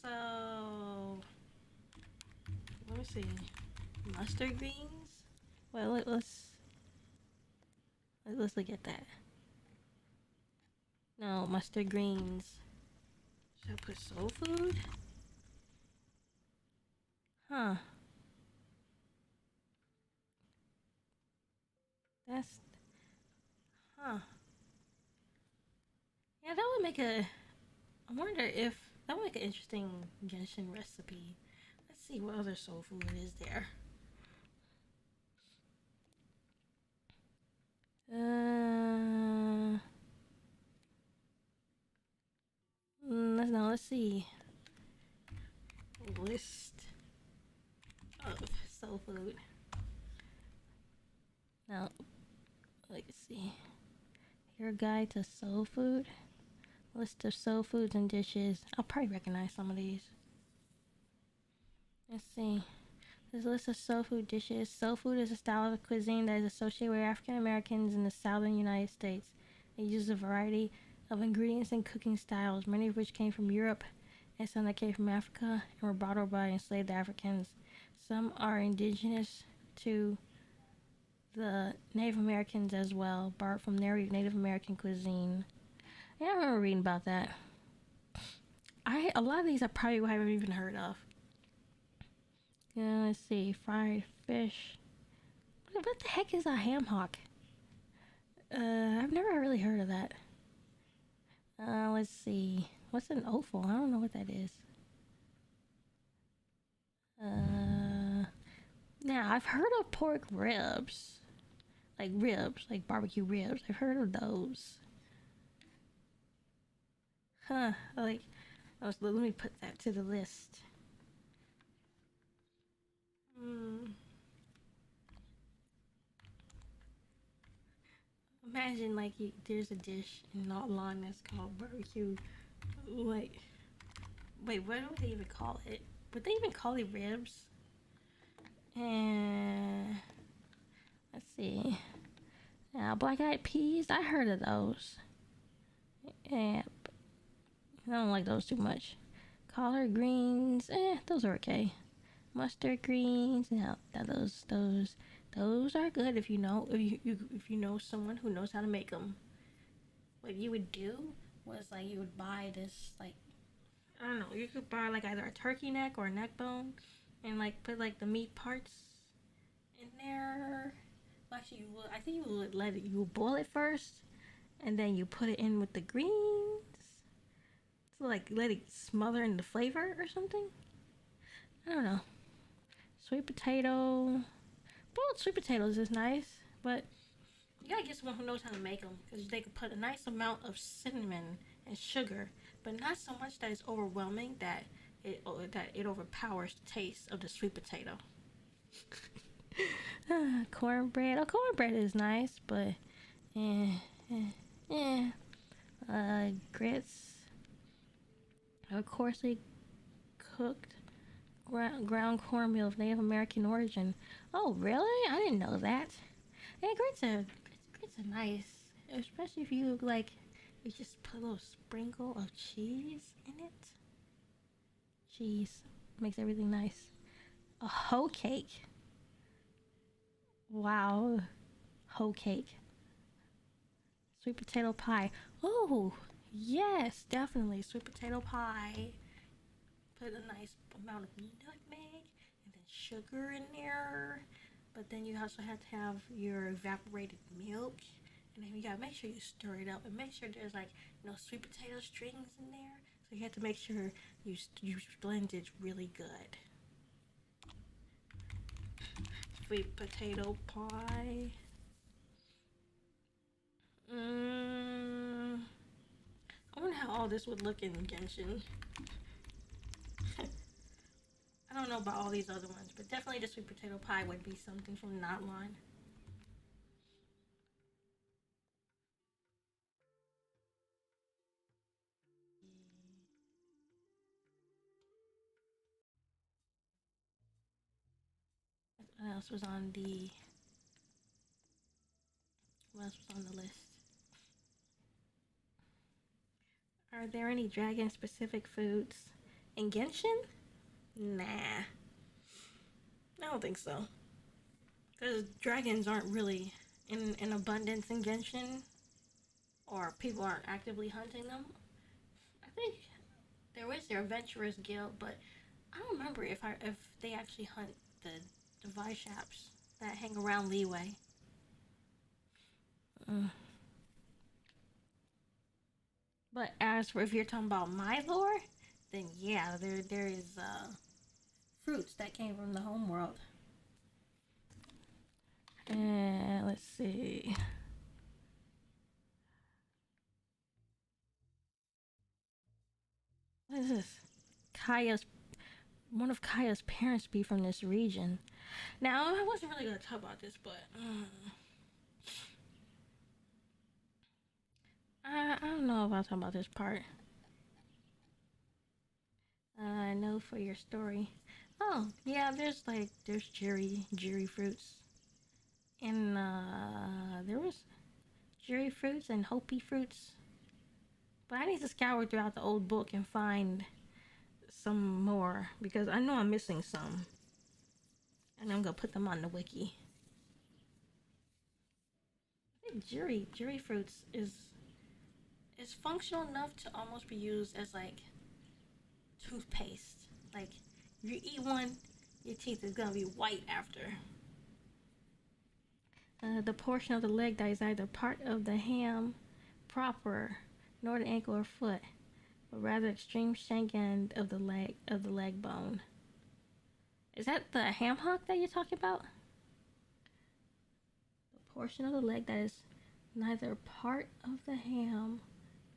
So let me see. Mustard greens? Well, let's look at that. No, mustard greens. Should I put soul food? Huh. Yeah, that would make I wonder if that would make an interesting Genshin recipe. Let's see what other soul food is there. Let's see. List of soul food. Now, let's see. Your guide to soul food. List of soul foods and dishes. I'll probably recognize some of these. Let's see. There's a list of soul food dishes. Soul food is a style of cuisine that is associated with African Americans in the southern United States. It uses a variety of ingredients and cooking styles, many of which came from Europe and some that came from Africa and were brought over by enslaved Africans. Some are indigenous to the Native Americans as well, borrowed from their Native American cuisine. Yeah, I remember reading about that. A lot of these I probably haven't even heard of. Yeah, let's see. Fried fish. What the heck is a ham hock? I've never really heard of that. Let's see. What's an offal? I don't know what that is. Now I've heard of pork ribs. Like barbecue ribs. I've heard of those. Huh, let me put that to the list. Imagine there's a dish in Natlan that's called barbecue. Wait, what would they even call it? Would they even call it ribs? And let's see. Now, black-eyed peas. I heard of those. Yeah, I don't like those too much. Collard greens. Those are okay. mustard greens. Now those are good if you know if you know someone who knows how to make them. What you would do was like you would buy this like I don't know, you could buy like either a turkey neck or a neck bone and like put like the meat parts in there. Well, actually, I think you would you would boil it first, and then you put it in with the greens to like let it smother in the flavor or something. I don't know. Sweet potato, boiled sweet potatoes is nice, but you gotta get someone who knows how to make them because they could put a nice amount of cinnamon and sugar, but not so much that it's overwhelming that it overpowers the taste of the sweet potato. Cornbread. Oh, cornbread is nice, but eh, eh, eh. Grits. Coarsely cooked ground cornmeal of Native American origin. Oh, really? I didn't know that. Yeah, grits are nice, especially if you like. You just put a little sprinkle of cheese in it. Cheese makes everything nice. A hoe cake. Wow, hoe cake. Sweet potato pie. Oh, yes, definitely sweet potato pie. Put a nice amount of nutmeg and then sugar in there. But then you also have to have your evaporated milk. And then you gotta make sure you stir it up and make sure there's like, sweet potato strings in there. So you have to make sure you blend it really good. Sweet potato pie. I wonder how all this would look in Genshin. I don't know about all these other ones, but definitely the sweet potato pie would be something from Natlan. What else was on the list? Are there any dragon specific foods in Genshin? Nah. I don't think so. Because dragons aren't really in abundance in Genshin, or people aren't actively hunting them. I think there is their adventurers guild, but I don't remember if they actually hunt the vishaps that hang around Leeway. But as for if you're talking about my lore, then yeah, there is fruits that came from the homeworld. And let's see. What is this? Kaeya's one of Kaeya's parents be from this region. Now I wasn't really gonna talk about this, but I don't know if I'll talk about this part. I know for your story. Oh yeah, there's jerry fruits, and there was jerry fruits and hopi fruits. But I need to scour throughout the old book and find some more because I know I'm missing some, and I'm gonna put them on the wiki. I think jerry fruits is functional enough to almost be used as like toothpaste. Like if you eat one, your teeth is gonna be white after. The portion of the leg that is either part of the ham proper, nor the ankle or foot, but rather extreme shank end of the leg bone. Is that the ham hock that you're talking about? The portion of the leg that is neither part of the ham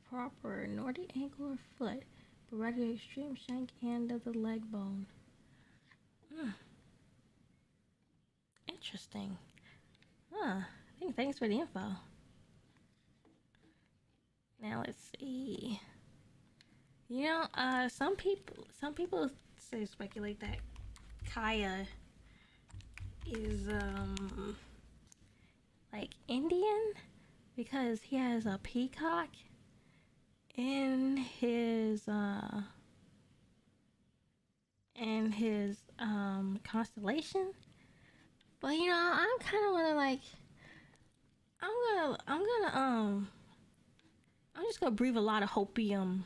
proper, nor the ankle or foot, but rather the extreme shank end of the leg bone. Interesting. Thanks for the info. Now let's see. Some people speculate that Kaeya is like Indian because he has a peacock in and his constellation. But you know, I'm kind of wanna like, I'm just gonna breathe a lot of hopium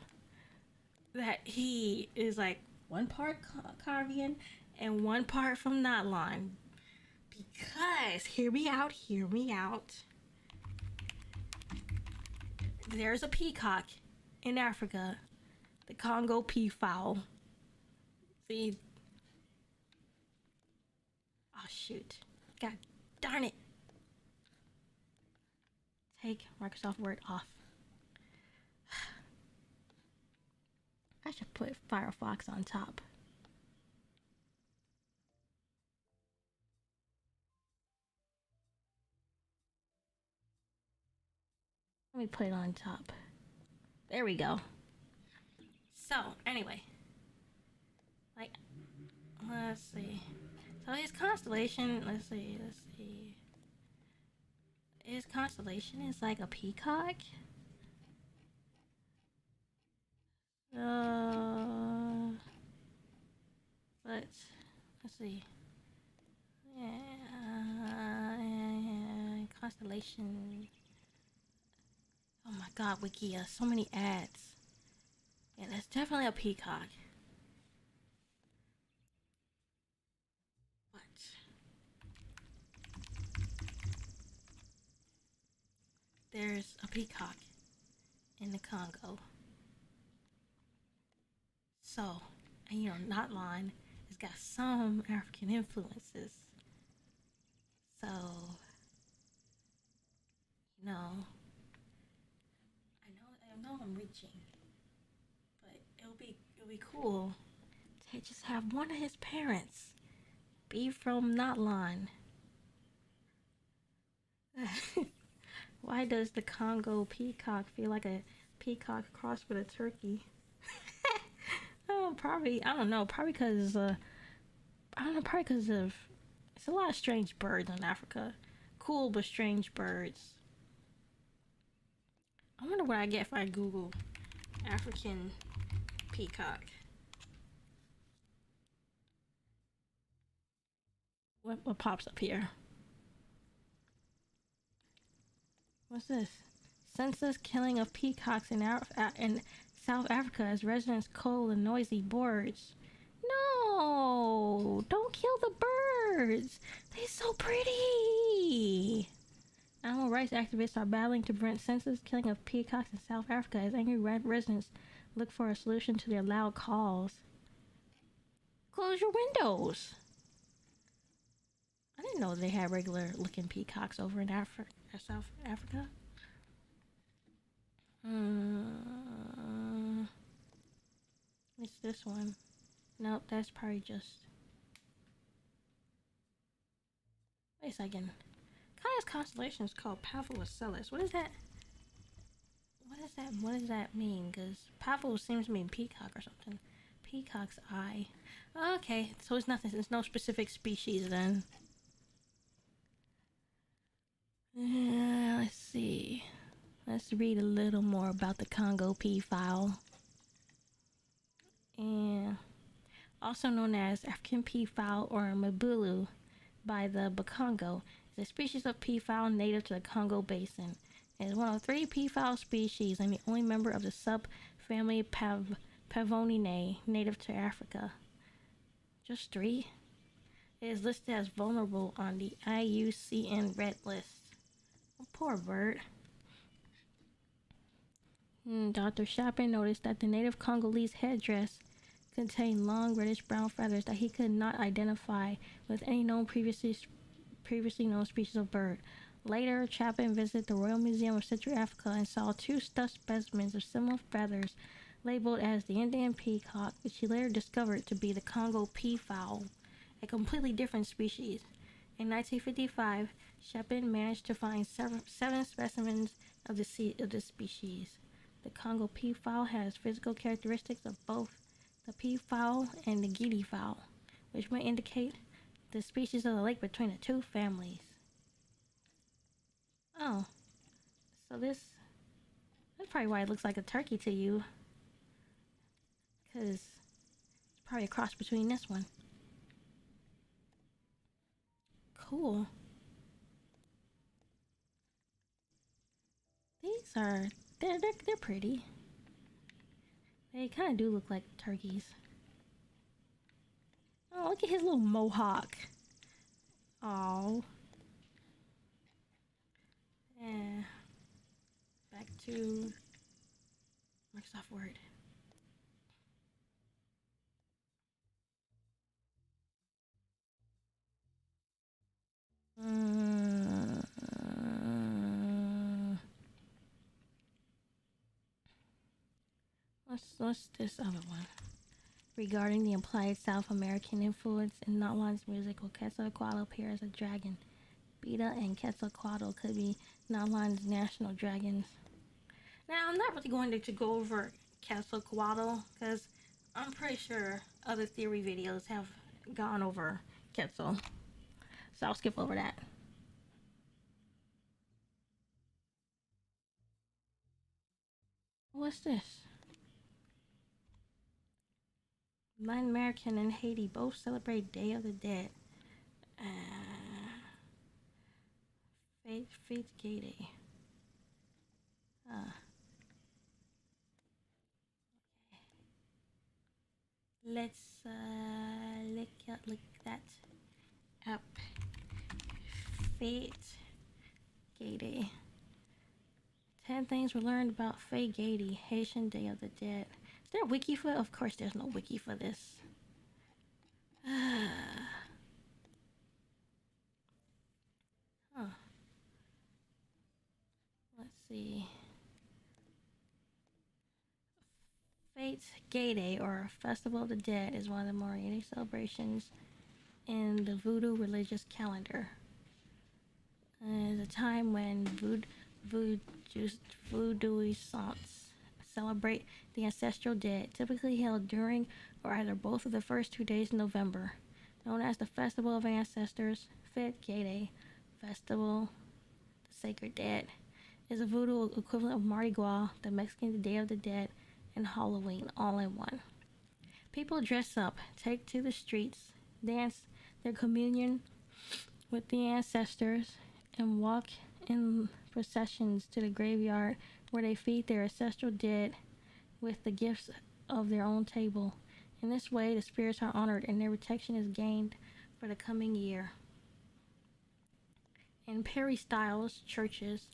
that he is like one part Carvian and one part from Natlan. Because hear me out. There's a peacock in Africa, the Congo peafowl. See, oh shoot, God darn it! Take Microsoft Word off. I should put Firefox on top. Let me put it on top. There we go. So, anyway. Like, let's see. So his constellation, let's see. His constellation is like a peacock. Let's see. Constellation. Oh my god, Wikia, so many ads. Yeah, that's definitely a peacock. But there's a peacock in the Congo. So, and you know, Natlan has got some African influences. So, you know, I know I'm reaching, but it'll be cool to just have one of his parents be from Natlan. Why does the Congo peacock feel like a peacock crossed with a turkey? Oh, probably I don't know. Probably because I don't know. Probably because of it's a lot of strange birds in Africa. Cool but strange birds. I wonder what I get if I Google African peacock. What pops up here? What's this? Census killing of peacocks in South Africa as residents cull the noisy birds. No! Don't kill the birds! They're so pretty! Animal rights activists are battling to prevent census killing of peacocks in South Africa as angry residents look for a solution to their loud calls. Close your windows! I didn't know they had regular looking peacocks over in South Africa. It's this one. Nope, that's probably just. Wait a second. Kaeya's constellation is called peafowl Celis. What is that? What does that mean? Because peafowl seems to mean peacock or something. Peacock's eye. Okay, so it's nothing. It's no specific species then. Let's see. Let's read a little more about the Congo peafowl. And also known as African peafowl or Mabulu by the Bakongo, is a species of peafowl native to the Congo Basin. It is one of 3 peafowl species and the only member of the subfamily Pavoninae native to Africa. Just 3? It is listed as vulnerable on the IUCN Red List. Oh, poor bird. Dr. Chapin noticed that the native Congolese headdress contained long reddish-brown feathers that he could not identify with any previously known species of bird. Later, Chapin visited the Royal Museum of Central Africa and saw 2 stuffed specimens of similar feathers labeled as the Indian peacock, which he later discovered to be the Congo peafowl, a completely different species. In 1955, Chapin managed to find 7 specimens of the species. The Congo peafowl has physical characteristics of both the peafowl and the Gede fowl, which may indicate the species of the link between the 2 families. Oh, so that's probably why it looks like a turkey to you. Because it's Probably a cross between this one. Cool. These are they're pretty. They kind of do look like turkeys. Oh, look at his little mohawk. Oh. Yeah. Back to Microsoft Word. What's this other one? Regarding the implied South American influence in Natlan's musical, Quetzalcoatl appears as a dragon. Bida and Quetzalcoatl could be Natlan's national dragons. Now, I'm not really going to go over Quetzalcoatl because I'm pretty sure other theory videos have gone over Quetzal. So I'll skip over that. What's this? Latin American and Haiti both celebrate Day of the Dead. Fete Gede. Let's look that up. Fete Gede. 10 things we learned about Fete Gede, Haitian Day of the Dead. Is there a wiki for it? Of course there's no wiki for this. Huh. Let's see. Fete Gede, or Festival of the Dead, is one of the more unique celebrations in the Voodoo religious calendar. It is a time when Voodooists celebrate the ancestral dead, typically held during or either both of the first 2 days in November. Known as the Festival of Ancestors, Fete Gede, Festival, the Sacred Dead, is a voodoo equivalent of Mardi Gras, the Mexican Day of the Dead, and Halloween all in one. People dress up, take to the streets, dance their communion with the ancestors, and walk in processions to the graveyard where they feed their ancestral dead with the gifts of their own table. In this way, the spirits are honored and their protection is gained for the coming year. In peristyle churches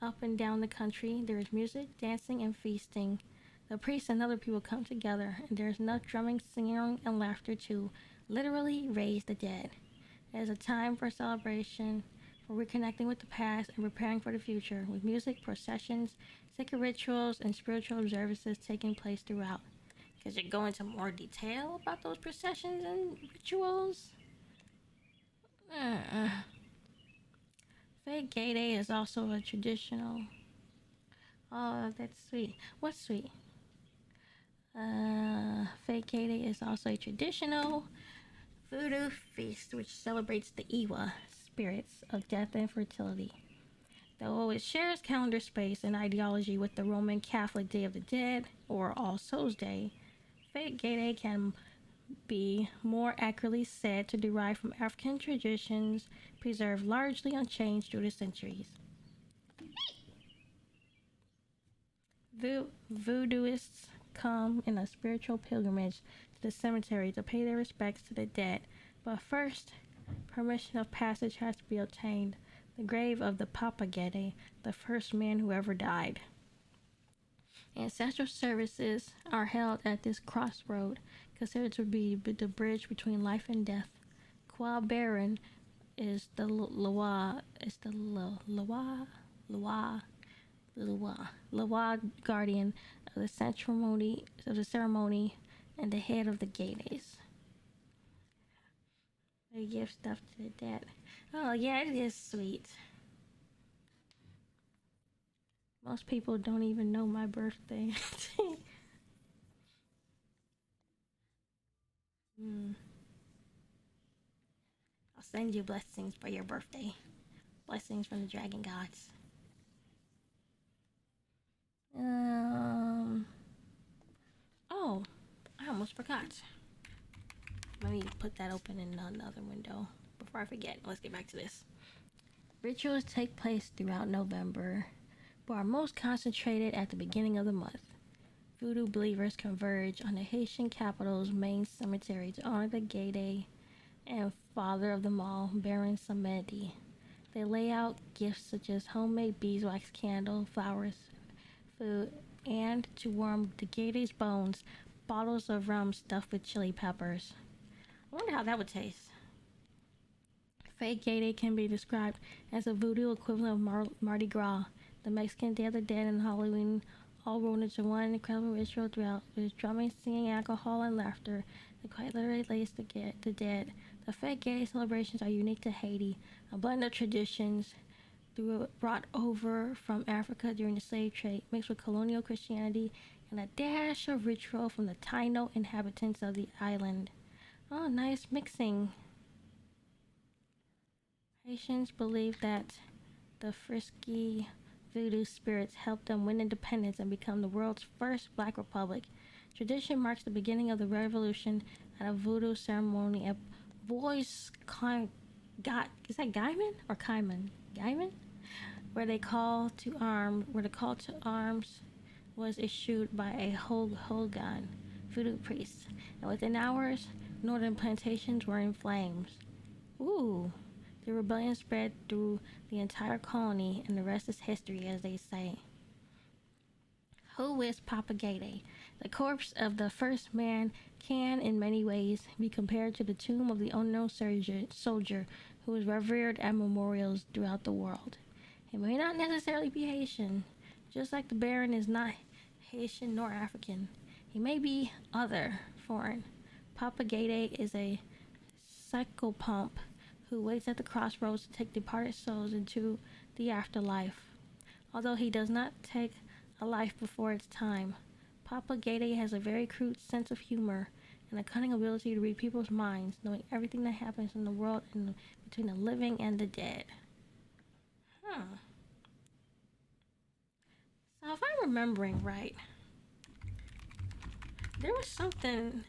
up and down the country, there is music, dancing, and feasting. The priests and other people come together, and there is enough drumming, singing, and laughter to literally raise the dead. It is a time for celebration, for reconnecting with the past and preparing for the future, with music, processions, sacred rituals, and spiritual observances taking place throughout. Could you go into more detail about those processions and rituals? Fete Gede is also a traditional. Oh, that's sweet. What's sweet? Fete Gede is also a traditional voodoo feast which celebrates the Iwa, spirits of death and fertility. Though it shares calendar space and ideology with the Roman Catholic Day of the Dead, or All Souls Day, Fete Gede can be more accurately said to derive from African traditions preserved largely unchanged through the centuries. Voodooists come in a spiritual pilgrimage to the cemetery to pay their respects to the dead, but first, permission of passage has to be obtained. The grave of the Papa Gede, the first man who ever died. Ancestral services are held at this crossroad, considered to be the bridge between life and death. Qua Baron is the Loa guardian of the ceremony and the head of the Gedes. They give stuff to the dead. Oh yeah, it is sweet. Most people don't even know my birthday. I'll send you blessings for your birthday. Blessings from the dragon gods. Oh, I almost forgot. let me put that open in another window before I forget. Let's get back to this. Rituals take place throughout November, but are most concentrated at the beginning of the month. Voodoo believers converge on the Haitian capital's main cemetery to honor the Gede and father of them all, Baron Samedi. They lay out gifts such as homemade beeswax candle, flowers, food, and to warm the Gede's bones, bottles of rum stuffed with chili peppers. I wonder how that would taste. Fete Gede can be described as a voodoo equivalent of Mardi Gras, the Mexican Day of the Dead, and Halloween, all rolled into one incredible ritual throughout, with drumming, singing, alcohol, and laughter that quite literally lays the dead. The Fete Gede celebrations are unique to Haiti, a blend of traditions brought over from Africa during the slave trade, mixed with colonial Christianity, and a dash of ritual from the Taino inhabitants of the island. Oh, nice mixing. Haitians believe that the frisky voodoo spirits helped them win independence and become the world's first black republic. Tradition marks the beginning of the revolution at a voodoo ceremony at Bois is that Gaiman or Kaiman? Gaiman? Where the call to arms was issued by a Hogan voodoo priest, and within hours, northern plantations were in flames. Ooh. The rebellion spread through the entire colony, and the rest is history, as they say. Who is Papa Gede? The corpse of the first man can, in many ways, be compared to the tomb of the unknown soldier who was revered at memorials throughout the world. He may not necessarily be Haitian, just like the Baron is not Haitian nor African. He may be other, foreign. Papa Gede is a psychopomp who waits at the crossroads to take departed souls into the afterlife. Although he does not take a life before its time, Papa Gede has a very crude sense of humor and a cunning ability to read people's minds, knowing everything that happens in the world between the living and the dead. So if I'm remembering right, there was something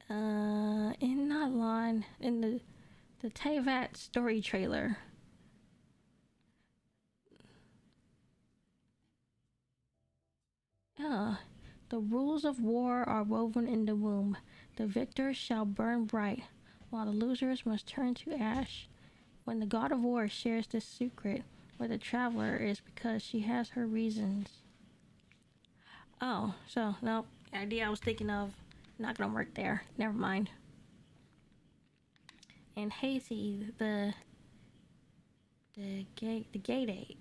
in Natlan, in the Teyvat story trailer. The rules of war are woven in the womb. The victors shall burn bright, while the losers must turn to ash. When the god of war shares this secret with the traveler, it is because she has her reasons. Oh, so no, the idea I was thinking of not gonna work there. Never mind. In Haiti, the Gede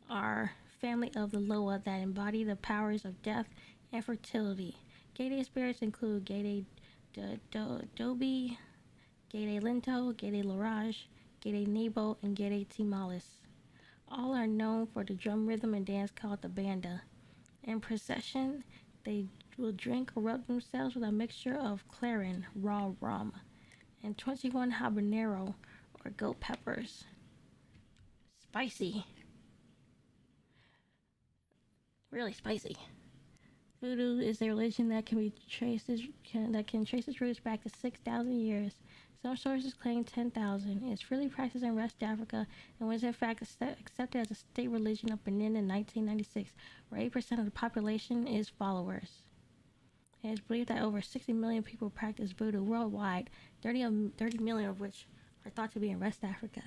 are family of the Loa that embody the powers of death and fertility. Gede spirits include Gede Dobi, Gede Linto, Gede Lorage, Gede Nebo, and Gede Timalis. All are known for the drum rhythm and dance called the banda. In procession, they will drink or rub themselves with a mixture of clarin, raw rum, and 21 habanero or goat peppers. Spicy. Really spicy. Voodoo is a religion that can trace its roots back to 6,000 years. Some sources claim 10,000. It's freely practiced in West Africa and was in fact accepted as a state religion of Benin in 1996, where 8% of the population is followers. It is believed that over 60 million people practice voodoo worldwide, 30 million of which are thought to be in West Africa.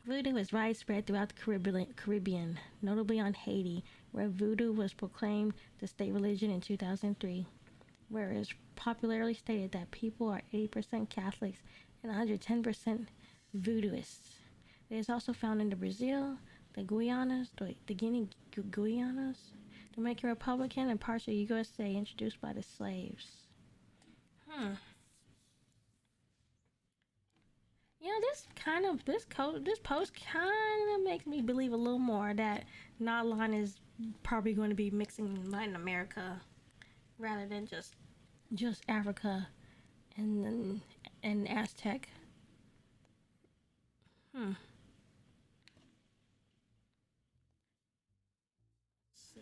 Voodoo is widespread throughout the Caribbean, notably on Haiti, where voodoo was proclaimed the state religion in 2003, where it is popularly stated that people are 80% Catholics and 110% voodooists. It is also found in the Brazil, the Guianas, the Guinea Guianas, Dominican Republic, and parts of the USA introduced by the slaves. You know, this post kind of makes me believe a little more that Natlan is probably going to be mixing Latin America rather than just Africa and Aztec. Let's see.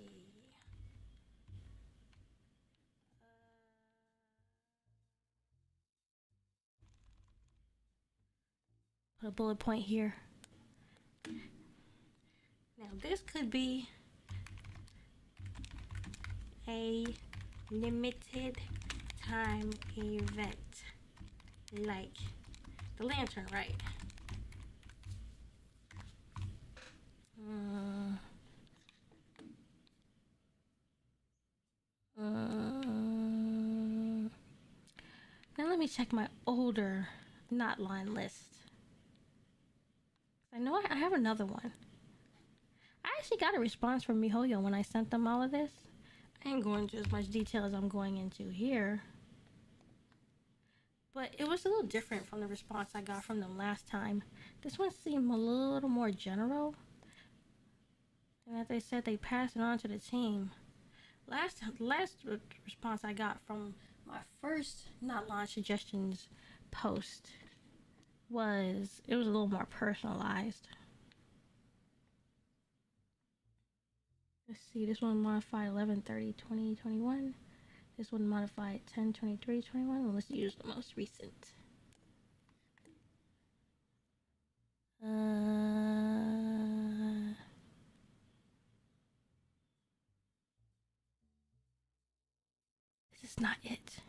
Put a bullet point here. Now this could be a limited time event, like the lantern, right? Now let me check my older Natlan list. I know I have another one. I actually got a response from MiHoYo when I sent them all of this. I ain't going into as much detail as I'm going into here. But it was a little different from the response I got from them last time. This one seemed a little more general. And as they said, they passed it on to the team. Last response I got from my first Natlan suggestions post was, it was a little more personalized. Let's see, this one modified 11/30/2021. This one modified 10/23/21. Well, let's use the most recent. This is not it.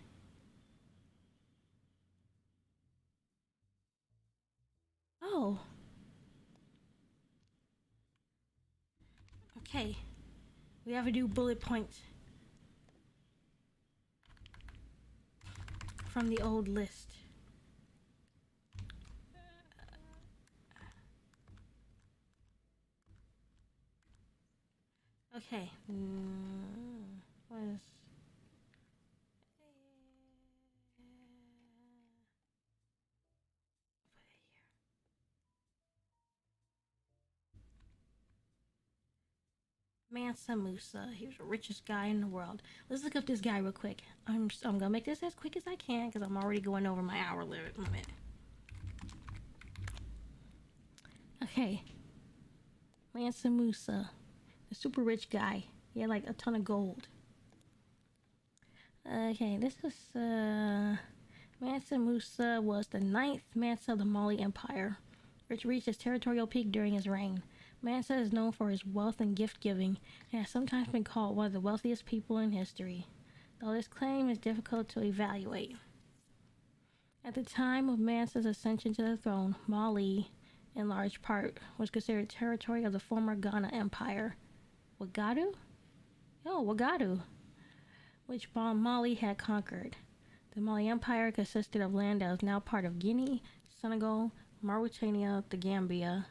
Oh. Okay. We have to do bullet points from the old list. Okay. What is... Mansa Musa. He was the richest guy in the world. Let's look up this guy real quick. I'm gonna make this as quick as I can because I'm already going over my hour limit. Okay. Mansa Musa. The super rich guy. He had like a ton of gold. Okay, this is Mansa Musa was the 9th Mansa of the Mali Empire, which reached its territorial peak during his reign. Mansa is known for his wealth and gift-giving, and has sometimes been called one of the wealthiest people in history, though this claim is difficult to evaluate. At the time of Mansa's ascension to the throne, Mali, in large part, was considered territory of the former Ghana Empire. Wagadu? Oh, Wagadu, which Mali had conquered. The Mali Empire consisted of land that was now part of Guinea, Senegal, Mauritania, the Gambia,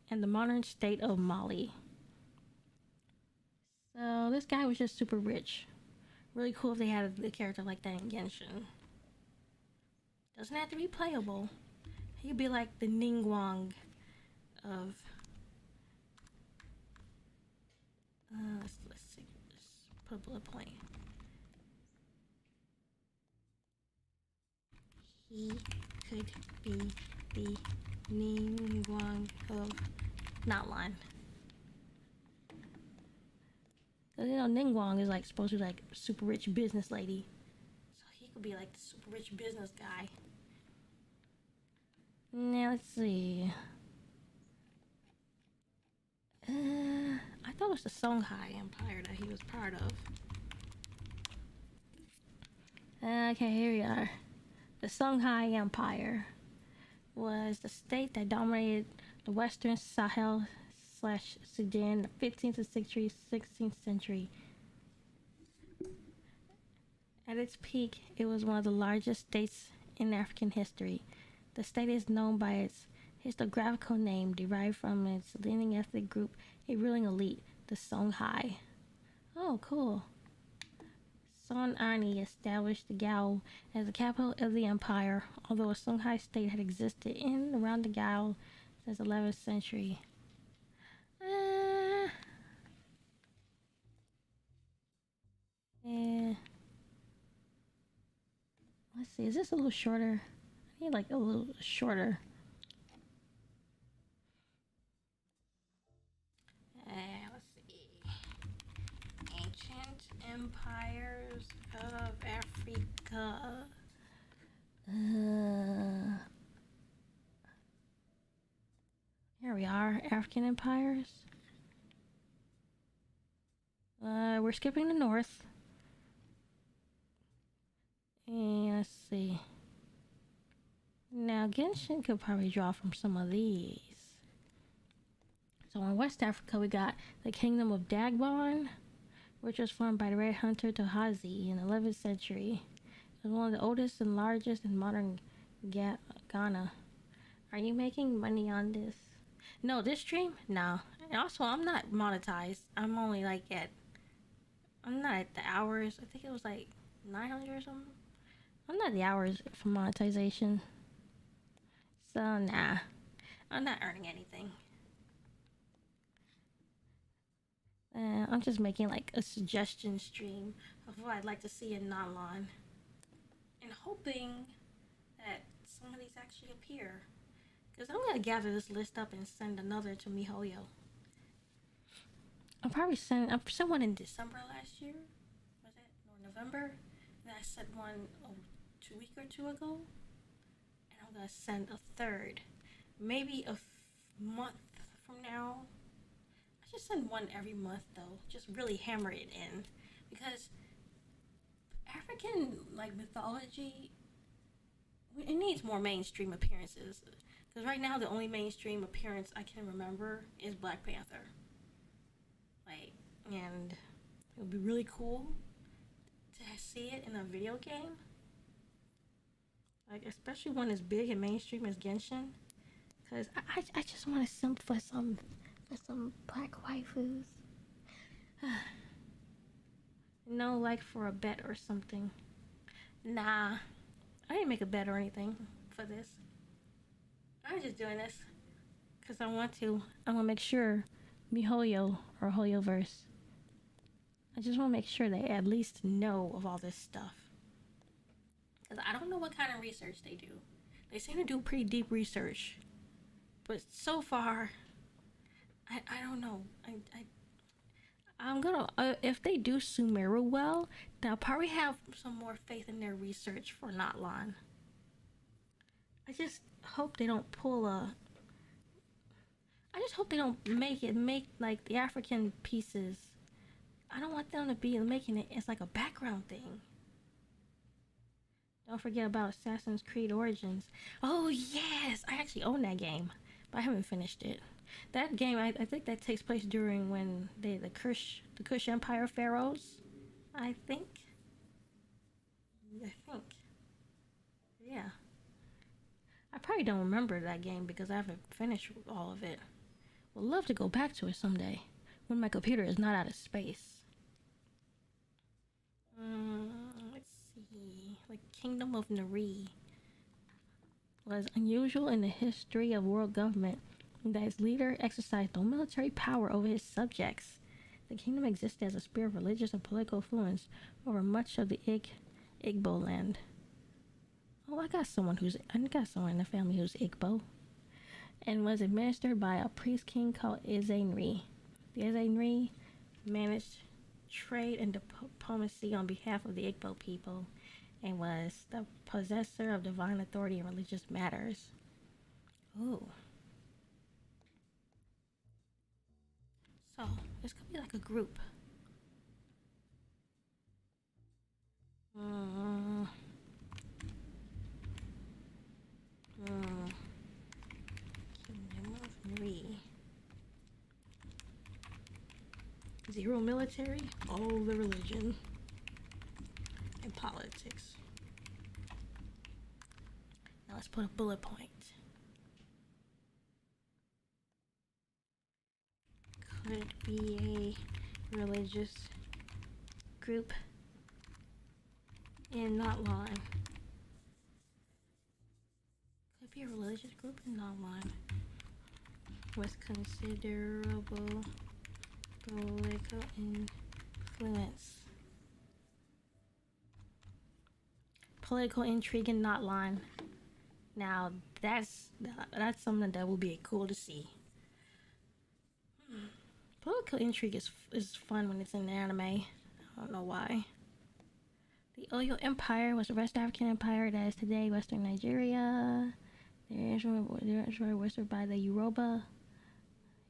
and the modern state of Mali. So this guy was just super rich. Really cool if they had a character like that in Genshin. Doesn't have to be playable. He could be like the Ningguang of... let's see. Let's put a bullet point. He could be the Ningguang of Natlan. You know, Ningguang is like supposed to be like a super rich business lady. So he could be like the super rich business guy. Now let's see. I thought it was the Songhai Empire that he was part of. Okay, here we are. The Songhai Empire was the state that dominated the Western Sahel / Sudan in the 15th century, 16th century. At its peak, it was one of the largest states in African history. The state is known by its historiographical name, derived from its leading ethnic group, a ruling elite, the Songhai. Oh, cool. Songhai established the Gao as the capital of the empire, although a Songhai state had existed in around the Gao since the 11th century. Let's see, is this a little shorter? I need like a little shorter. Let's see. Ancient empires of Africa. Here we are, African empires. We're skipping the north. And let's see. Now, Genshin could probably draw from some of these. So in West Africa, we got the Kingdom of Dagbon, which was formed by the Red Hunter Tohazi in the 11th century. It was one of the oldest and largest in modern Ghana. Are you making money on this? No, this stream? No. And also, I'm not monetized. I'm only like I'm not at the hours. I think it was like 900 or something. I'm not the hours for monetization. So, nah. I'm not earning anything. I'm just making like a suggestion stream of what I'd like to see in Natlan. And hoping that some of these actually appear. Because I'm going to gather this list up and send another to MiHoYo. I sent one in December last year. Was it? Or November? And I sent one a week or two ago. And I'm going to send a third. Maybe a month from now. I just send one every month though. Just really hammer it in. Because African mythology, it needs more mainstream appearances. Because right now the only mainstream appearance I can remember is Black Panther. And it would be really cool to see it in a video game. Especially one as big and mainstream as Genshin. Because I just want to simp for some black waifus. No, for a bet or something. Nah, I didn't make a bet or anything for this. I'm just doing this because I want to make sure MiHoYo or hoyoverse. I just want to make sure they at least know of all this stuff. Because I don't know what kind of research they do. They seem to do pretty deep research. But so far, I don't know. I'm gonna, if they do Sumeru well, then I'll probably have some more faith in their research for Natlan. I just hope they don't I just hope they don't make the African pieces. I don't want them to be making it as a background thing. Don't forget about Assassin's Creed Origins. Oh yes, I actually own that game, but I haven't finished it. That game, I think that takes place during when the Kush Empire pharaohs. I think. Yeah. I probably don't remember that game because I haven't finished all of it. Would love to go back to it someday when my computer is not out of space. Let's see. Kingdom of Nari was unusual in the history of world government, that its leader exercised no military power over his subjects. The kingdom existed as a sphere of religious and political influence over much of the Igbo land. Oh, I got someone in the family who's Igbo. And was administered by a priest king called Ezenri. The Ezenri managed trade and diplomacy on behalf of the Igbo people and was the possessor of divine authority in religious matters. Ooh. So, this could be a group. Kingdom of Nri. 0 military, all the religion, and politics. Now let's put a bullet point. Could it be a religious group in Natlan? Could be a religious group in Natlan with considerable political influence. Political intrigue in Natlan. Now that's something that will be cool to see. Political intrigue is fun when it's in anime. I don't know why. The Oyo Empire was the West African Empire that is today Western Nigeria. They were ruled by the Yoruba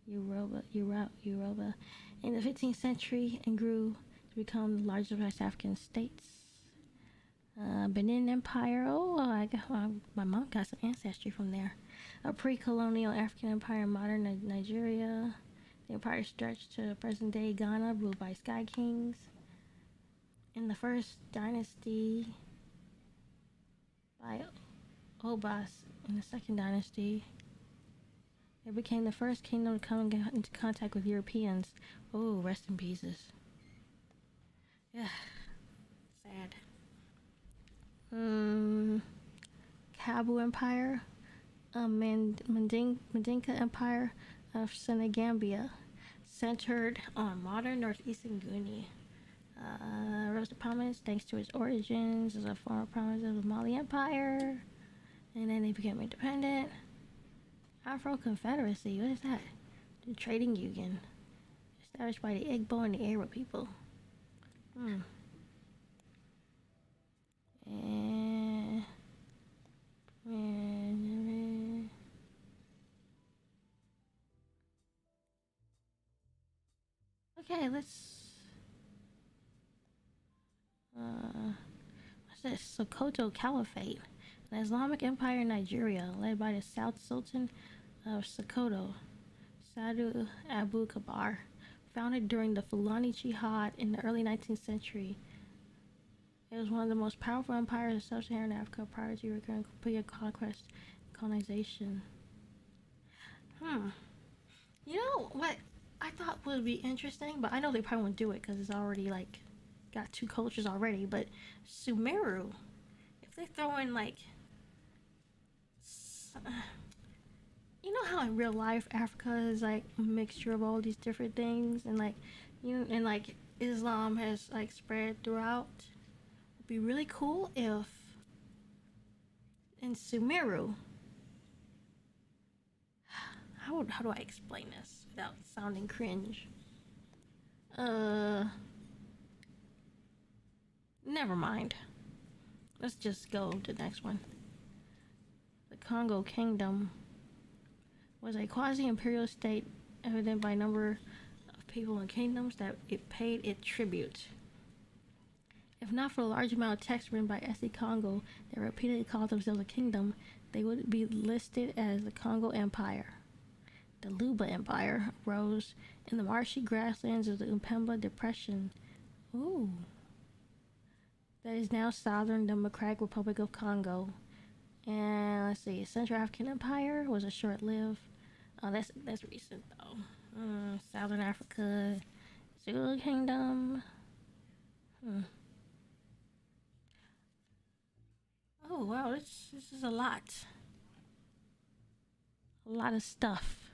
Yoruba in the 15th century and grew to become the largest West African states. Benin Empire. Oh, I got my mom got some ancestry from there. A pre-colonial African empire in modern Nigeria. The empire stretched to present-day Ghana, ruled by Sky Kings. In the first dynasty, by Obas in the second dynasty, it became the first kingdom to come into contact with Europeans. Oh, rest in pieces. Yeah, sad. Kabu Empire, Mandinka Empire of Senegambia, centered on modern northeastern Guinea. Rose to prominence thanks to its origins as a former province of the Mali Empire, and then they became independent. Afro Confederacy, what is that? The trading union, established by the Igbo and the Arab people. Okay, what's this? Sokoto Caliphate, an Islamic empire in Nigeria, led by the South Sultan of Sokoto, Sadu Abu Kabar, founded during the Fulani Jihad in the early 19th century. It was one of the most powerful empires of sub-Saharan Africa prior to European conquest and colonization. You know what I thought would be interesting, but I know they probably won't do it because it's already like got two cultures already. But Sumeru, if they throw in like, you know how in real life Africa is like a mixture of all these different things, and like and like Islam has like spread throughout. It'd be really cool if in Sumeru. How do I explain this without sounding cringe? Never mind. Let's just go to the next one. The Congo Kingdom was a quasi-imperial state evident by a number of people and kingdoms that it paid it tribute. If not for the large amount of text written by S.C. Congo that repeatedly called themselves a kingdom, they would be listed as the Congo Empire. The Luba Empire rose in the marshy grasslands of the Mpemba Depression. Ooh. That is now Southern Democratic Republic of Congo. And let's see, Central African Empire was a short-lived. Oh, that's recent though. Southern Africa, Zulu Kingdom. Oh wow, this is a lot. A lot of stuff.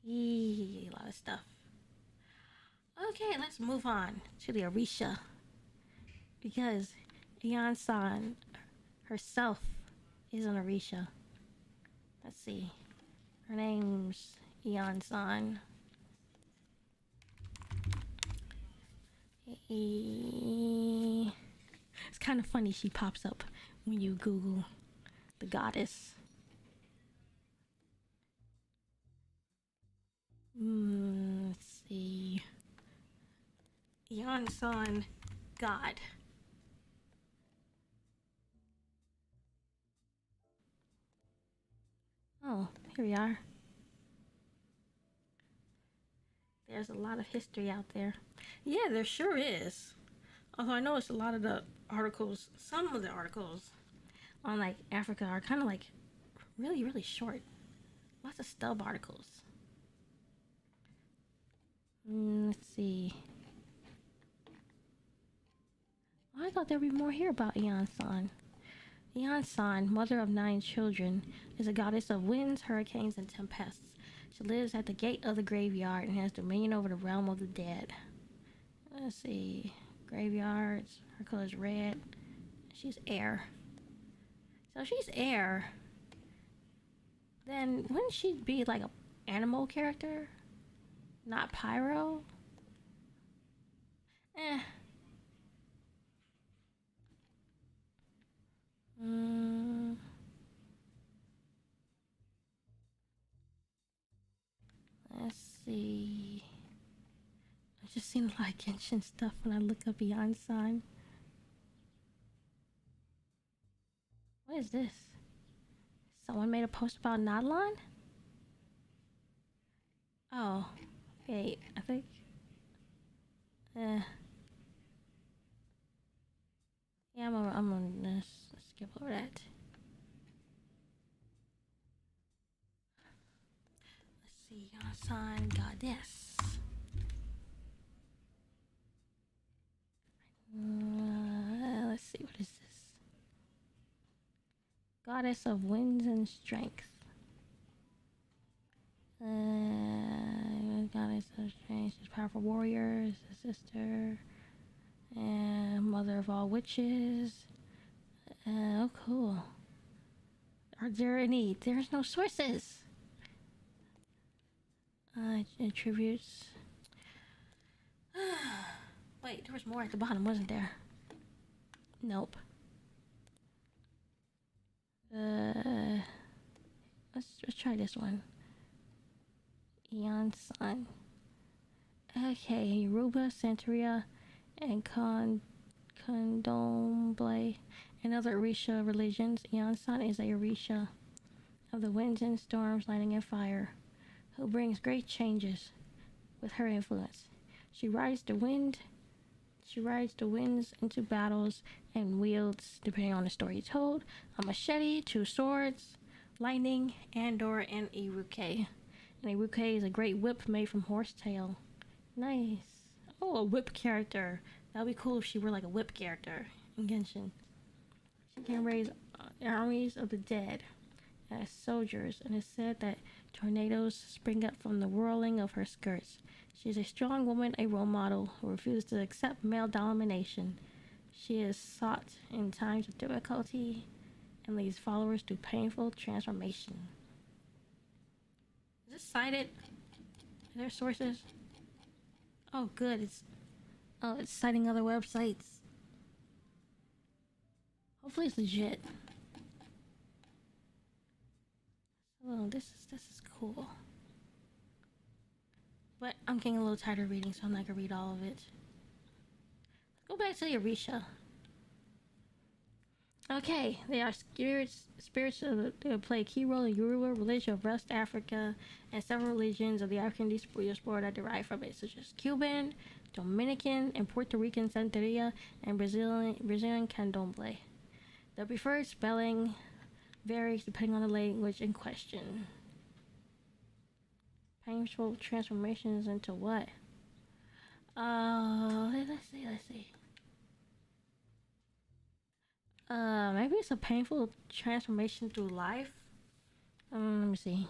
A lot of stuff. Okay, let's move on to the Orisha. Because Iansan herself is an Orisha. Let's see. Her name's Iansan. It's kind of funny she pops up when you Google the goddess. Let's see. Iansan God. Oh, here we are. There's a lot of history out there. Yeah, there sure is. Although I noticed a lot of the articles, some of the articles on like Africa are kind of like really, really short. Lots of stub articles. Let's see. Oh, I thought there'd be more here about Iansan. Iansan, mother of 9 children, is a goddess of winds, hurricanes, and tempests. She lives at the gate of the graveyard and has dominion over the realm of the dead. Let's see. Graveyards. Her color is red. She's air. So if she's air, then wouldn't she be like an animal character? Not pyro? see. I've just seen a lot of Genshin stuff when I look up Iansan. What is this? Someone made a post about Natlan? Oh, wait, I think. Yeah, I'm gonna skip over that. Let's see, Iansan goddess. Let's see, what is this? Goddess of winds and strength. Goddess of strength. She's a powerful warrior. She's a sister. And mother of all witches. Oh, cool. Are there any? There's no sources. Attributes. Wait, there was more at the bottom, wasn't there? Nope. Let's try this one. Iansan. Okay, Yoruba, Santeria, and Condomble, and other Orisha religions. Iansan is a Orisha of the winds and storms, lightning and fire, who brings great changes with her influence. She rides the winds into battles and wields, depending on the story told, a machete, 2 swords, lightning, and/or an iruke. An iruke is a great whip made from horsetail. Nice. Oh, a whip character. That would be cool if she were like a whip character in Genshin. She can raise armies of the dead as soldiers, and it's said that tornadoes spring up from the whirling of her skirts. She is a strong woman, a role model who refuses to accept male domination. She is sought in times of difficulty and leads followers through painful transformation. Is this cited? Are there sources? Oh, good. It's citing other websites. Hopefully it's legit. Oh, this is cool. But I'm getting a little tired of reading, so I'm not gonna read all of it. Let's go back to the Orisha. Okay, they are spirits that play a key role in Yoruba religion of West Africa and several religions of the African diaspora that derive from it, such as Cuban, Dominican, and Puerto Rican Santeria, and Brazilian Candomblé. The preferred spelling varies depending on the language in question. Painful transformations into what? Let's see. Maybe it's a painful transformation through life. Let me see.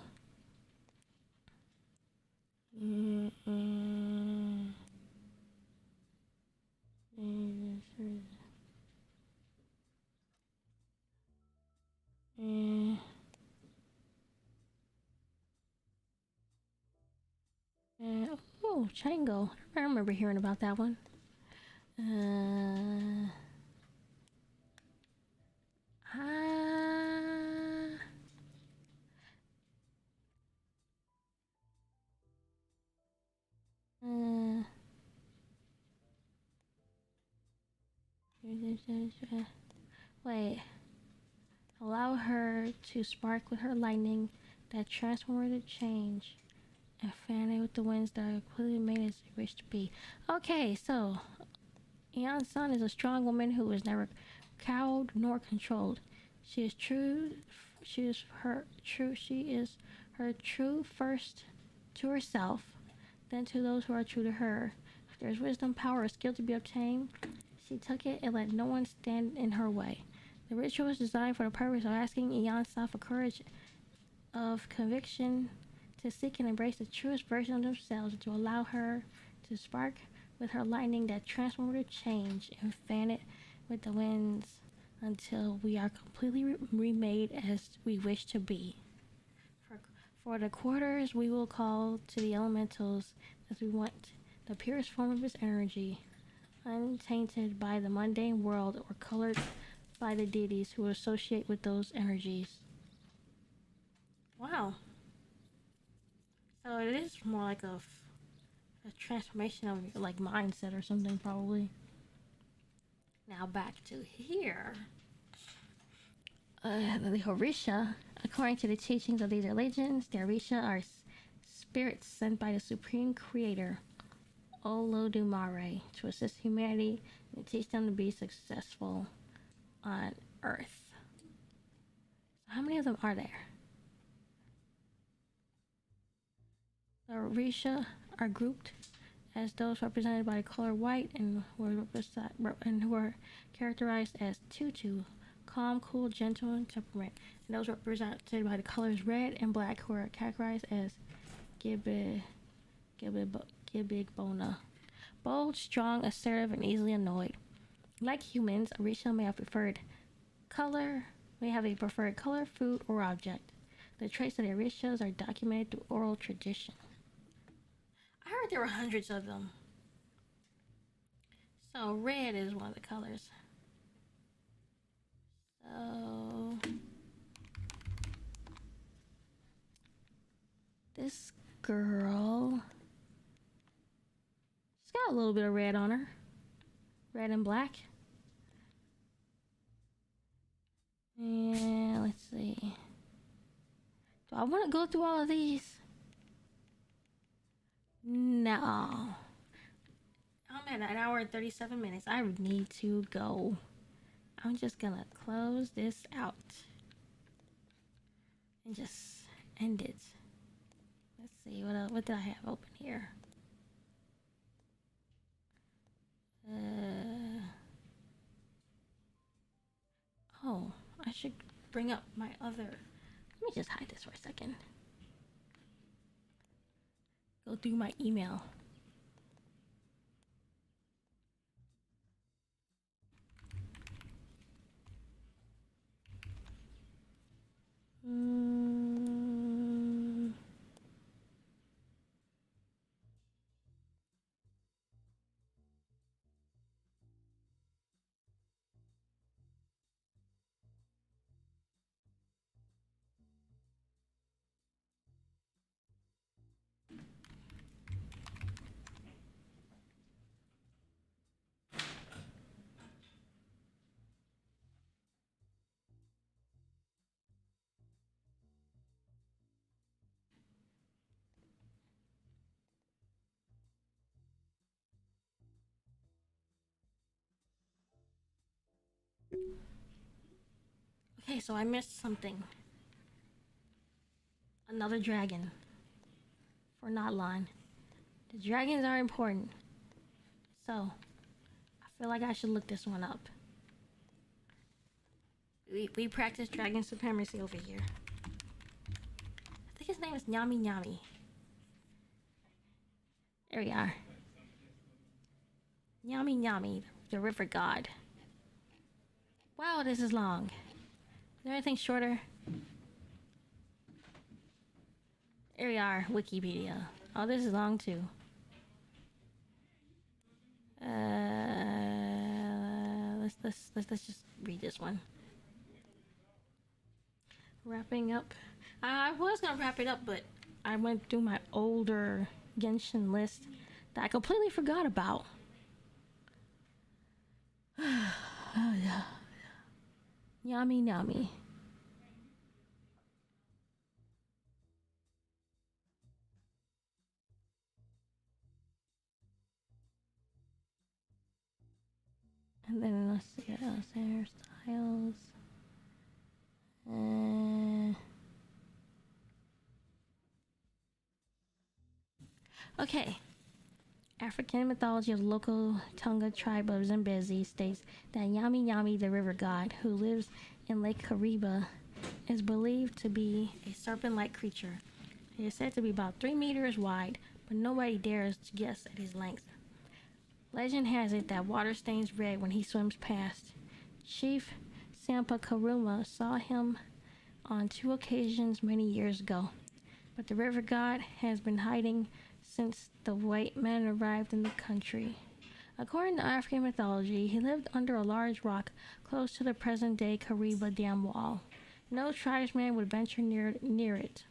Oh, Chango. I remember hearing about that one. Wait. Allow her to spark with her lightning that transformative change and fan it with the winds that are clearly made as you wish to be. Okay, so Iansan is a strong woman who is never cowed nor controlled. She is her true first to herself, then to those who are true to her. If there is wisdom, power, or skill to be obtained, she took it and let no one stand in her way. The ritual is designed for the purpose of asking Iansan for courage of conviction to seek and embrace the truest version of themselves, and to allow her to spark with her lightning that transformative change and fan it with the winds until we are completely remade as we wish to be. For the quarters, we will call to the elementals as we want the purest form of its energy, untainted by the mundane world or colored by the deities who associate with those energies. Wow. So it is more like a transformation of your like mindset or something probably. Now back to here. The Orisha, according to the teachings of these religions, the Orisha are spirits sent by the Supreme Creator, Olodumare, to assist humanity and teach them to be successful on Earth. So how many of them are there? The Orisha are grouped as those represented by the color white and who are characterized as Tutu, calm, cool, gentle, and temperament, and those represented by the colors red and black, who are characterized as Gibigbona, bold, strong, assertive, and easily annoyed. Like humans, Orisha may have a preferred color, food, or object. The traits of the Orishas are documented through oral tradition. I heard there were hundreds of them. So red is one of the colors. So this girl, she's got a little bit of red on her. Red and black. And let's see. Do I want to go through all of these? No. I'm at an hour and 37 minutes. I need to go. I'm just gonna close this out and just end it. Let's see, what did I have open here? Oh, I should bring up my other. Let me just hide this for a second. Go through my email. Okay, so I missed something. Another dragon for Natlan. The dragons are important. So, I feel like I should look this one up. We practice dragon supremacy over here. I think his name is Nyami Nyami. There we are. Nyami Nyami, the river god. Wow, this is long. Is there anything shorter? There we are, Wikipedia. Oh, this is long too. Let's just read this one. Wrapping up. I was gonna wrap it up, but I went through my older Genshin list that I completely forgot about. Oh yeah. Nyami Nyami. And then let's see what else. Hairstyles. Okay. African mythology of the local Tonga tribe of Zambezi states that Nyami Nyami, the river god, who lives in Lake Kariba, is believed to be a serpent-like creature. He is said to be about 3 meters wide, but nobody dares to guess at his length. Legend has it that water stains red when he swims past. Chief Sampa Karuma saw him on 2 occasions many years ago, but the river god has been hiding since the white men arrived in the country. According to African mythology, he lived under a large rock close to the present-day Kariba dam wall. No tribesman would venture near it.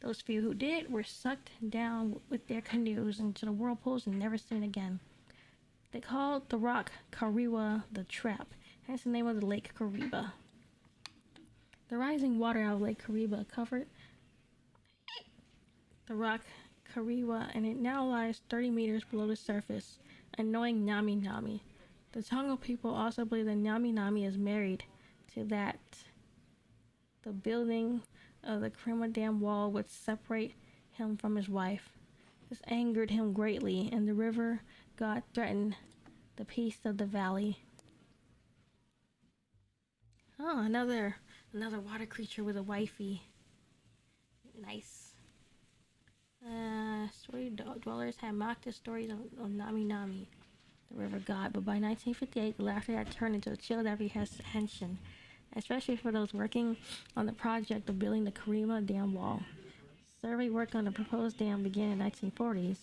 Those few who did were sucked down with their canoes into the whirlpools and never seen again. They called the rock Kariwa the Trap, hence the name of the lake Kariba. The rising water out of Lake Kariba covered the rock Kariwa, and it now lies 30 meters below the surface, annoying Nyami Nyami. The Tonga people also believe that Nyami Nyami is married to that. The building of the Kirimu Dam wall would separate him from his wife. This angered him greatly, and the river god threatened the peace of the valley. Oh, another water creature with a wifey. Nice. Story dwellers had mocked the stories of Nyami Nyami, the river god, but by 1958, the laughter had turned into a chill apprehension, especially for those working on the project of building the Kirimu Dam wall. Survey work on the proposed dam began in the 1940s.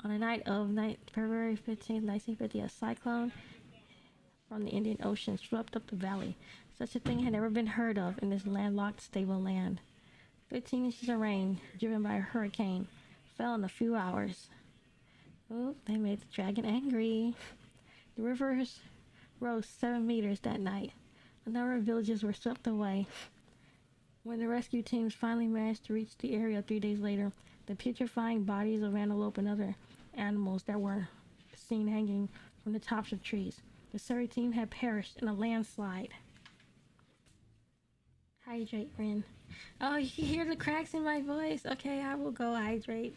On the night of February 15, 1950, a cyclone from the Indian Ocean swept up the valley. Such a thing had never been heard of in this landlocked, stable land. 15 inches of rain, driven by a hurricane, fell in a few hours. Oh, they made the dragon angry. The rivers rose 7 meters that night. A number of villages were swept away. When the rescue teams finally managed to reach the area 3 days later, the putrefying bodies of antelope and other animals that were seen hanging from the tops of trees. The survey team had perished in a landslide. Hydrate, Rin. Oh, you can hear the cracks in my voice. Okay, I will go hydrate.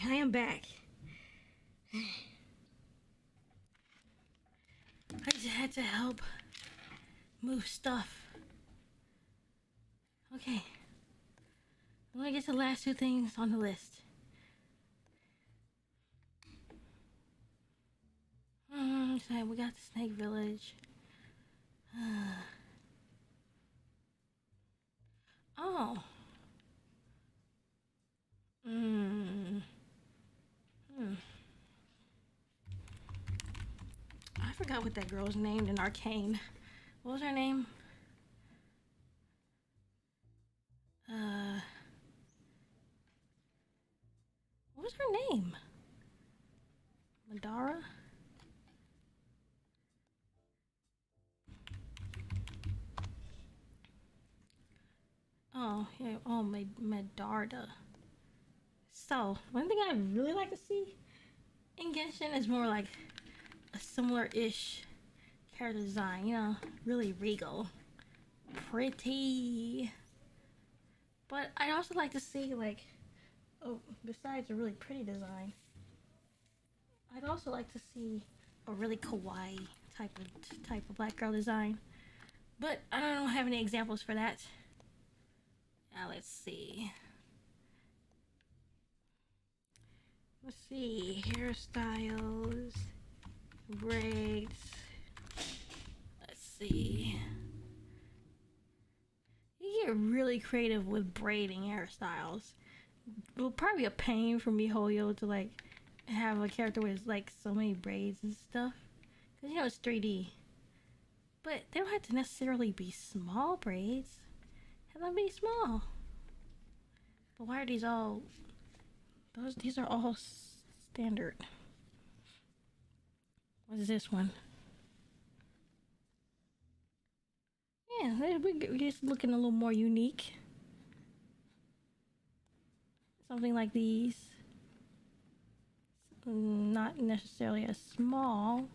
I am back. I just had to help move stuff. Okay. I'm gonna get to the last two things on the list. So we got the Snake Village. Oh. I forgot what that girl's named in Arcane. What was her name? What was her name? Madara? Oh, yeah. Oh, Medarda. So, one thing I'd really like to see in Genshin is more like a similar-ish character design. You know, really regal. Pretty. But I'd also like to see, like, oh, besides a really pretty design, I'd also like to see a really kawaii type of black girl design. But I don't have any examples for that. Now let's see. Let's see. Hairstyles. Braids. Let's see. You get really creative with braiding hairstyles. It will probably be a pain for MiHoYo to like have a character with like so many braids and stuff. Cause you know it's 3D. But they don't have to necessarily be small braids. Have them be small. But why are these all... These are all standard. What is this one? Yeah, we're just looking a little more unique. Something like these. Not necessarily as small.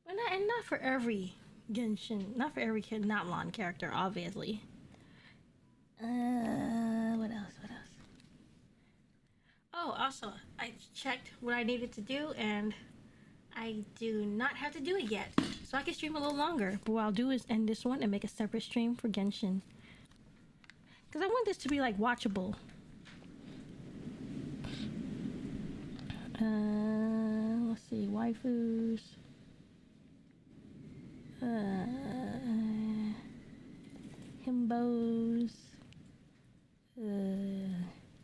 But not for every Genshin. Not for every Natlan character, obviously. What else? Oh, also, I checked what I needed to do, and I do not have to do it yet. So I can stream a little longer. But what I'll do is end this one and make a separate stream for Genshin. Because I want this to be, like, watchable. Let's see. Waifus. Himbos.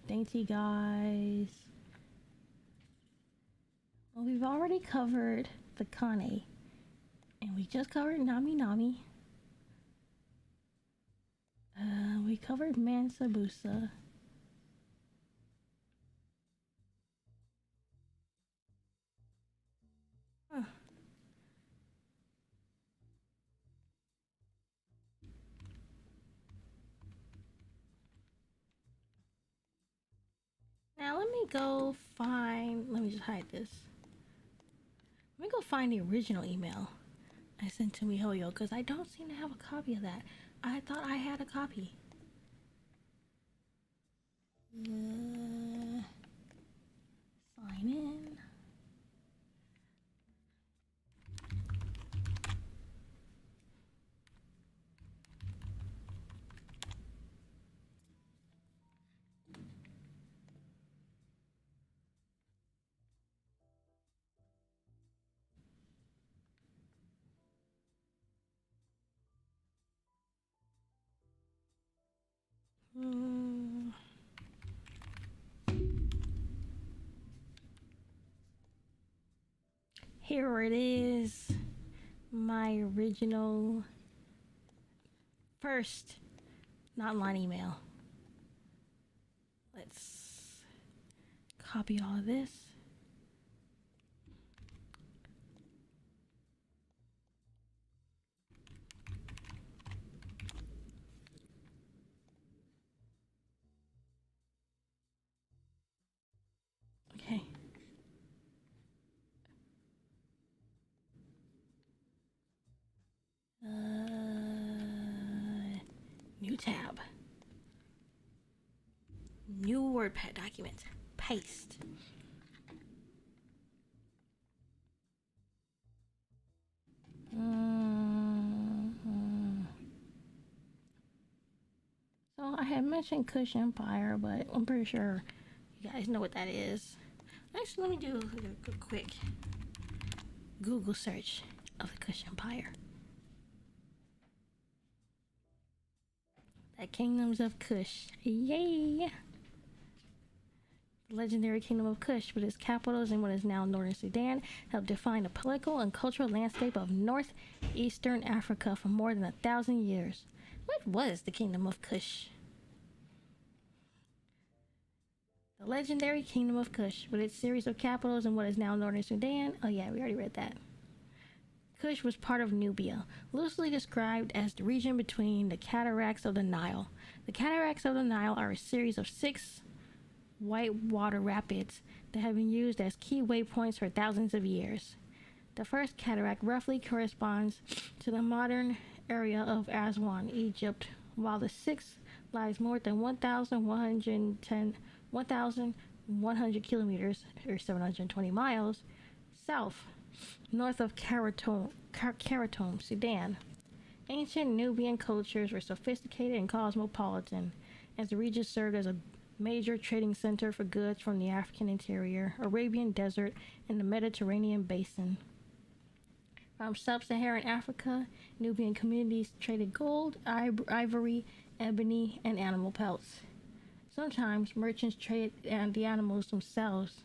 Dainty guys. Well, we've already covered Thakane. And we just covered Nyami Nyami. We covered Mansa Musa. Huh. Now let me go find... Let me just hide this. Let me go find the original email I sent to MiHoYo, because I don't seem to have a copy of that. I thought I had a copy. Sign in. Here it is. My original first Natlan email. Let's copy all of this. Okay. New tab. New Word pad document. Paste. So I had mentioned Kush Empire, but I'm pretty sure you guys know what that is. Actually, let me do a quick Google search of the Kush Empire. The Kingdoms of Kush. Yay! The legendary Kingdom of Kush, with its capitals in what is now northern Sudan, helped define the political and cultural landscape of northeastern Africa for more than 1,000 years. What was the Kingdom of Kush? The legendary Kingdom of Kush, with its series of capitals in what is now northern Sudan. Oh yeah, we already read that. Kush was part of Nubia, loosely described as the region between the cataracts of the Nile. The cataracts of the Nile are a series of 6 white water rapids that have been used as key waypoints for thousands of years. The first cataract roughly corresponds to the modern area of Aswan, Egypt, while the sixth lies more than 1,100 kilometers, or 720 miles, south, north of Khartoum, Sudan. Ancient Nubian cultures were sophisticated and cosmopolitan, as the region served as a major trading center for goods from the African interior, Arabian desert, and the Mediterranean basin. From sub-Saharan Africa, Nubian communities traded gold, ivory, ebony, and animal pelts. Sometimes merchants traded the animals themselves.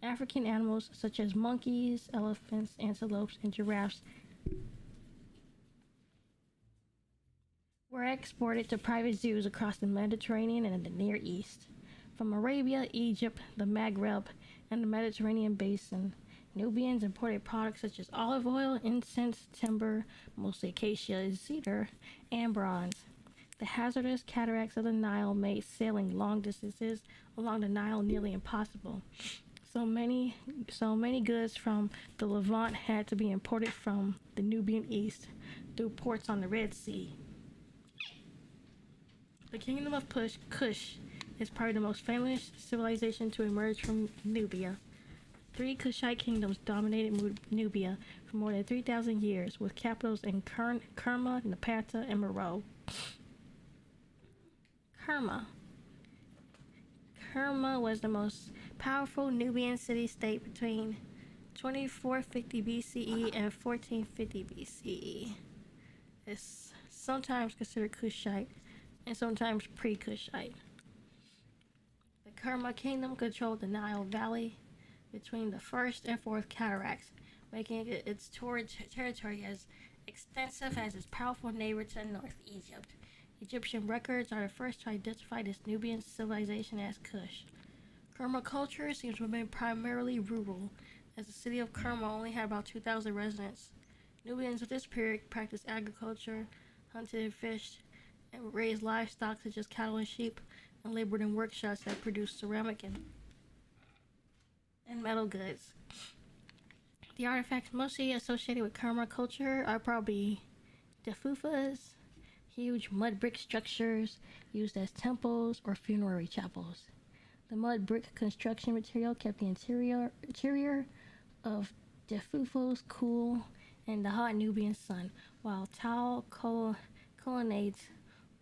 African animals such as monkeys, elephants, antelopes, and giraffes were exported to private zoos across the Mediterranean and the Near East. From Arabia, Egypt, the Maghreb, and the Mediterranean basin, Nubians imported products such as olive oil, incense, timber, mostly acacia, cedar, and bronze. The hazardous cataracts of the Nile made sailing long distances along the Nile nearly impossible. So many goods from the Levant had to be imported from the Nubian East through ports on the Red Sea. The Kingdom of Kush is probably the most famous civilization to emerge from Nubia. 3 Kushite kingdoms dominated Nubia for more than 3,000 years, with capitals in Kerma, Napata, and Meroe. Kerma was the most powerful Nubian city-state between 2450 BCE and 1450 BCE. It's sometimes considered Kushite and sometimes pre-Kushite. The Kerma kingdom controlled the Nile Valley between the first and fourth cataracts, making it its territory as extensive as its powerful neighbor to the north, Egypt. Egyptian records are the first to identify this Nubian civilization as Kush. Kerma culture seems to have been primarily rural, as the city of Kerma only had about 2,000 residents. Nubians of this period practiced agriculture, hunted and fished, and raised livestock such as cattle and sheep, and labored in workshops that produced ceramic and metal goods. The artifacts mostly associated with Kerma culture are probably defufas, huge mud brick structures used as temples or funerary chapels. The mud brick construction material kept the interior of defufos cool in the hot Nubian sun, while tall colonnades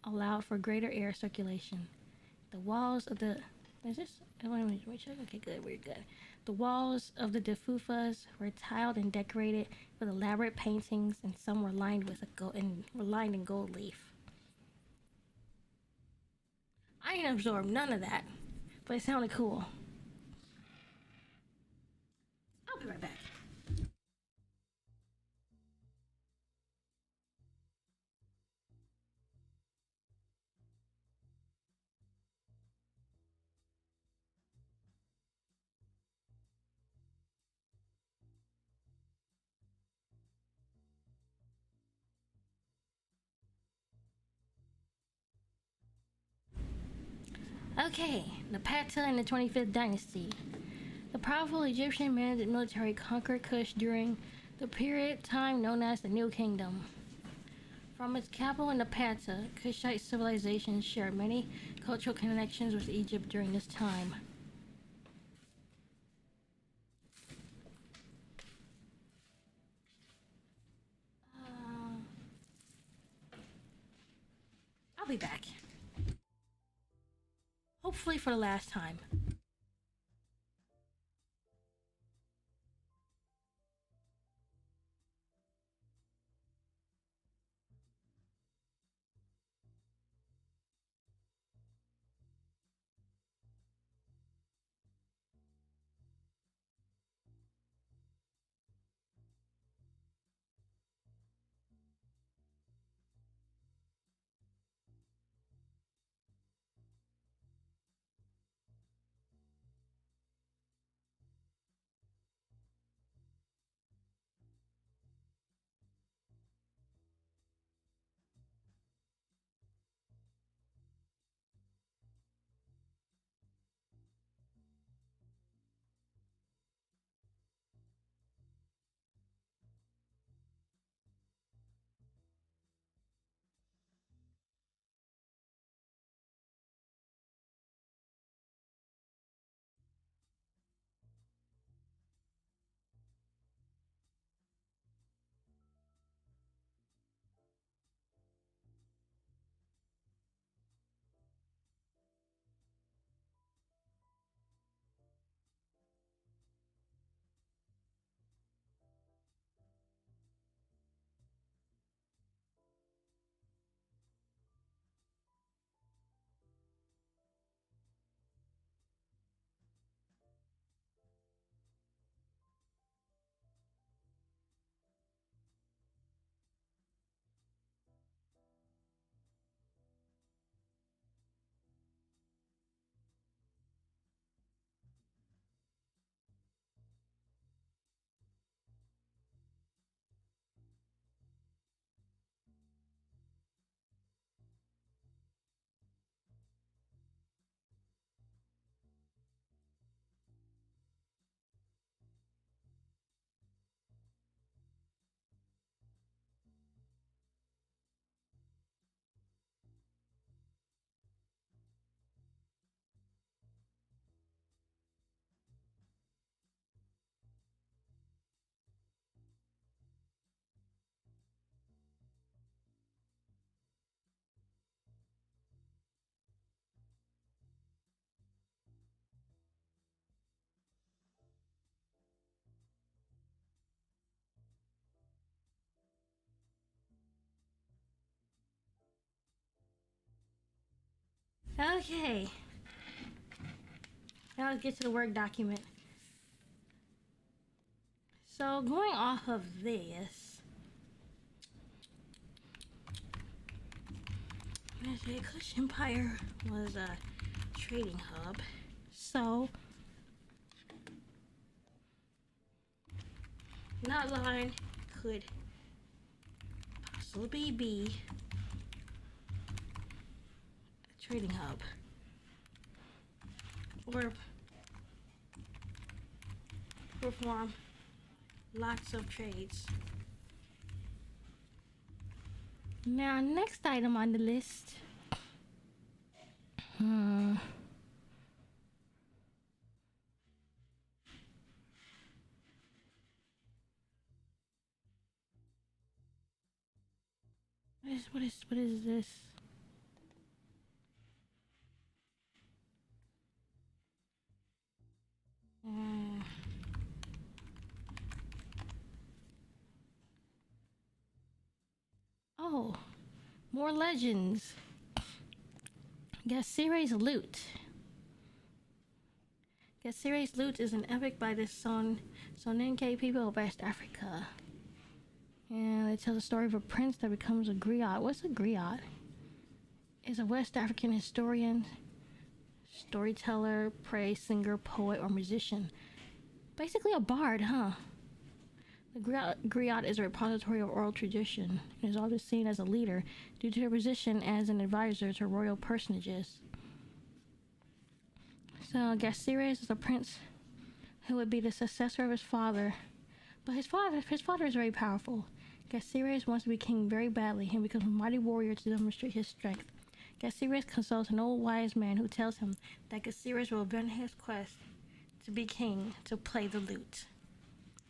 allowed for greater air circulation. The walls of the Okay, good. We're good. The walls of the defufas were tiled and decorated with elaborate paintings, and some were lined in gold leaf. I didn't absorb none of that, but it sounded cool. I'll be right back. Okay, Napata and the 25th dynasty. The powerful Egyptian military conquered Kush during the period of time known as the New Kingdom. From its capital in Napata, Kushite civilization shared many cultural connections with Egypt during this time. I'll be back. Hopefully for the last time. Okay. Now let's get to the Word document. So going off of this, the Kush Empire was a trading hub. So Natlan could possibly be a trading hub or perform lots of trades. Now, next item on the list. What is this? Oh, more legends. Gasire's Lute. Gasire's Lute is an epic by the Songhai people of West Africa. And it tells the story of a prince that becomes a griot. What's a griot? Is a West African historian, storyteller, praise singer, poet, or musician. Basically a bard, huh? The griot is a repository of oral tradition and is often seen as a leader due to their position as an advisor to royal personages. So Gasires is a prince who would be the successor of his father, but his father is very powerful. Gasires wants to be king very badly and becomes a mighty warrior to demonstrate his strength. Gasiris consults an old wise man who tells him that Gasiris will abandon his quest to be king to play the lute.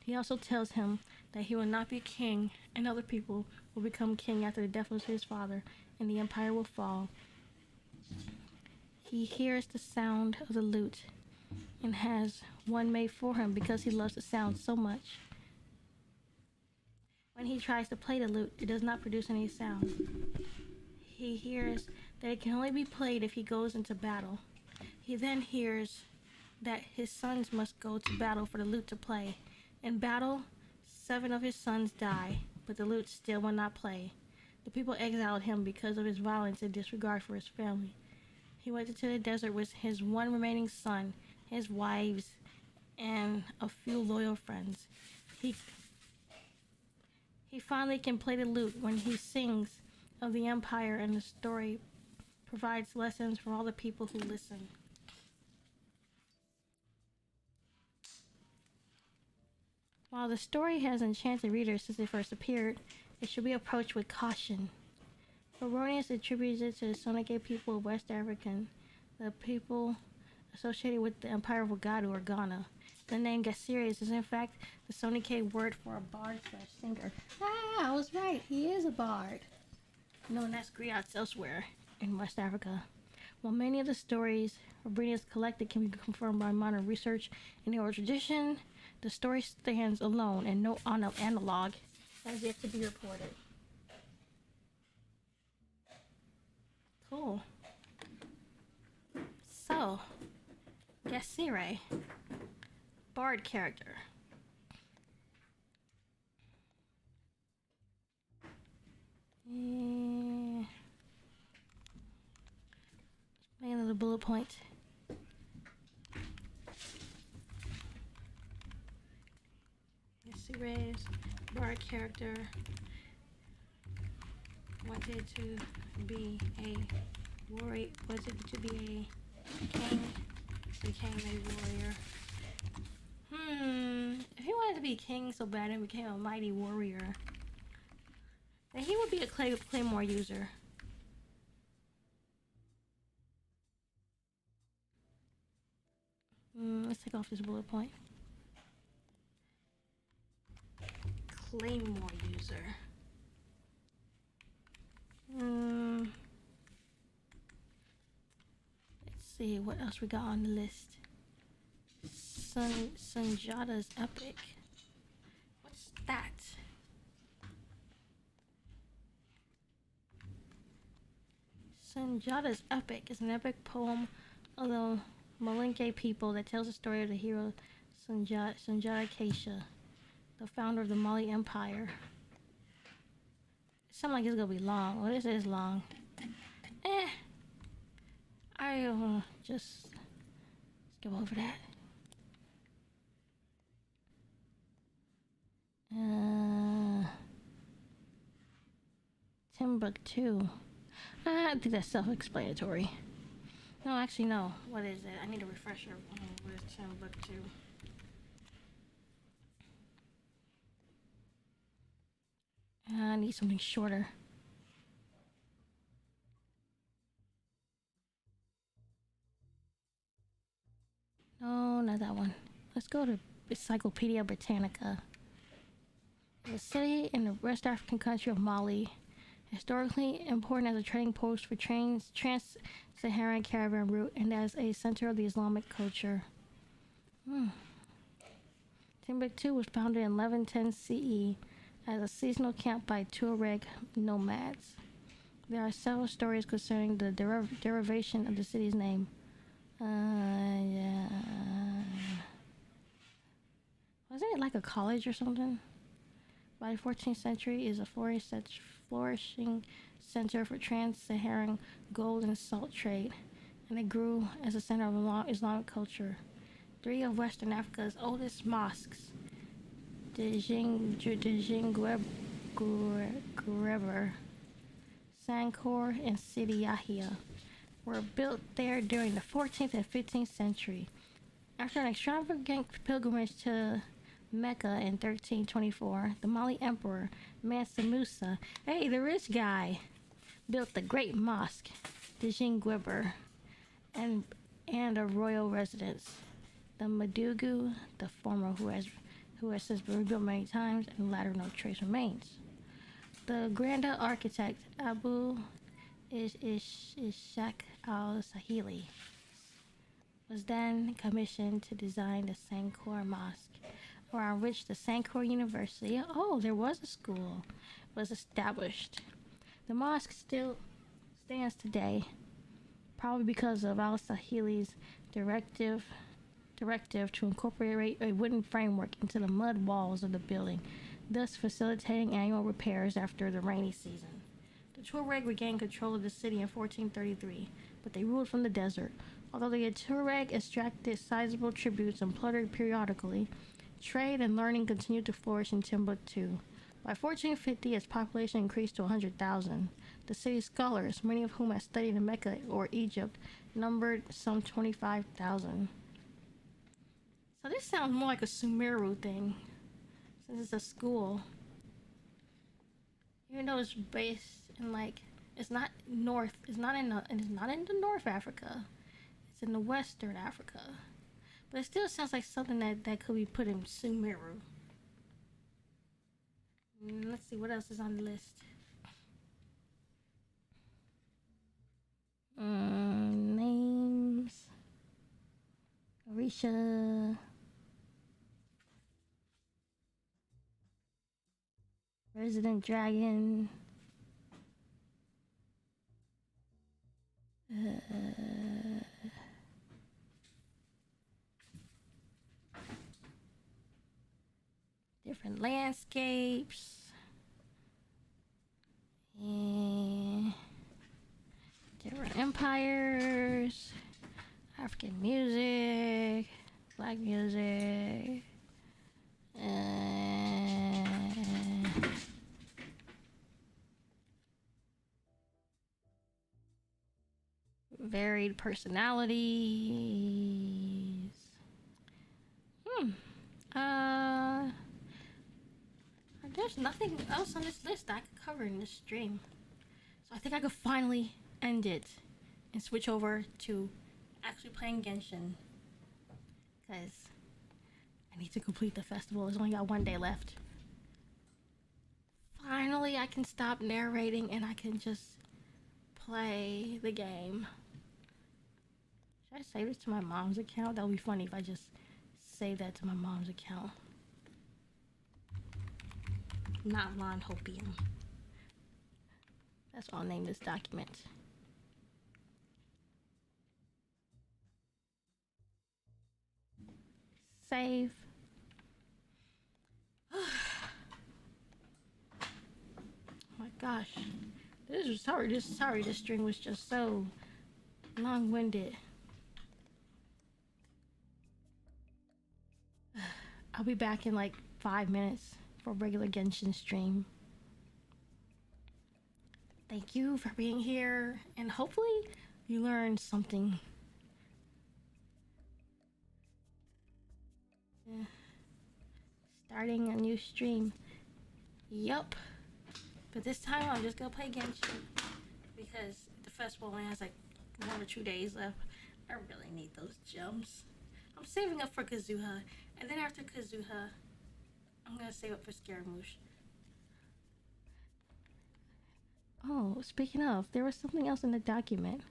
He also tells him that he will not be king and other people will become king after the death of his father and the empire will fall. He hears the sound of the lute and has one made for him because he loves the sound so much. When he tries to play the lute, it does not produce any sound. He hears that it can only be played if he goes into battle. He then hears that his sons must go to battle for the lute to play. In battle, 7 of his sons die, but the lute still will not play. The people exiled him because of his violence and disregard for his family. He went into the desert with his one remaining son, his wives, and a few loyal friends. He finally can play the lute when he sings of the empire, and the story provides lessons for all the people who listen. While the story has enchanted readers since it first appeared, it should be approached with caution. Erroneous attributed to the Songhai people of West Africa, the people associated with the Empire of Wagadu or Ghana. The name Gasiris is in fact the Songhai word for a bard/singer. I was right, he is a bard. Known as griots elsewhere in West Africa. While many of the stories Arbrinius collected can be confirmed by modern research in the oral tradition, the story stands alone and no analog has yet to be reported. Cool. So, Gasire, bard character. Another bullet point. Gasire's bard character wanted to be a warrior, wanted to be a king, became a warrior. If he wanted to be king so bad and became a mighty warrior, then he would be a claymore user. Let's take off this bullet point. Claymore user. Let's see what else we got on the list. Sunjata's epic. What's that? Sunjata's epic is an epic poem of the Malinke people that tells the story of the hero Sunjata Kaeya, the founder of the Mali Empire. It sounds like it's gonna be long. Well, this is long. I just skip over that. Timbuktu. I think that's self-explanatory. No, actually, no. What is it? I need a refresher. What is Timbuktu? I need something shorter. No, not that one. Let's go to Encyclopedia Britannica. The city in the West African country of Mali, historically important as a trading post for trans-Saharan caravan route and as a center of the Islamic culture. Timbuktu was founded in 1110 CE as a seasonal camp by Tuareg nomads. There are several stories concerning the derivation of the city's name. Wasn't it like a college or something? By the 14th century, is a flourishing center for trans-Saharan gold and salt trade, and it grew as a center of Islamic culture. 3 of Western Africa's oldest mosques, the Jingweber, Sankor, and Sidi Yahya, were built there during the 14th and 15th century. After an extravagant pilgrimage to Mecca in 1324, the Mali emperor Mansa Musa, the rich guy, built the Great Mosque the Jingwibber, and a royal residence. The Madugu, the former who has since been rebuilt many times, and the latter no trace remains. The Grand Architect Abu Ishaq al-Sahili was then commissioned to design the Sankor Mosque, around which the Sankor University, oh, there was a school, was established. The mosque still stands today, probably because of al-Sahili's directive to incorporate a wooden framework into the mud walls of the building, thus facilitating annual repairs after the rainy season. The Tuareg regained control of the city in 1433, but they ruled from the desert. Although the Tuareg extracted sizable tributes and plundered periodically, trade and learning continued to flourish in Timbuktu. By 1450, its population increased to 100,000. The city's scholars, many of whom had studied in Mecca or Egypt, numbered some 25,000. So this sounds more like a Sumeru thing, since it's a school. Even though it's based in it's not in the North Africa. It's in the Western Africa. But it still sounds like something that could be put in Sumeru. Let's see what else is on the list. Names. Orisha. Resident Dragon. Different landscapes. And different empires. African music. Black music. Varied personalities. There's nothing else on this list that I could cover in this stream. So I think I could finally end it and switch over to actually playing Genshin. Because I need to complete the festival. There's only got one day left. Finally, I can stop narrating and I can just play the game. Should I save this to my mom's account? That would be funny if I just save that to my mom's account. Natlan HOPIUM. That's what I'll name this document. Save. Oh my gosh. This string was just so long-winded. I'll be back in like 5 minutes for a regular Genshin stream. Thank you for being here, and hopefully you learned something. Starting a new stream. Yup. But this time I'm just gonna play Genshin because the festival only has like 1 or 2 days left. I really need those gems. I'm saving up for Kazuha, and then after Kazuha, I'm gonna save up for Scaramouche. Oh, speaking of, there was something else in the document.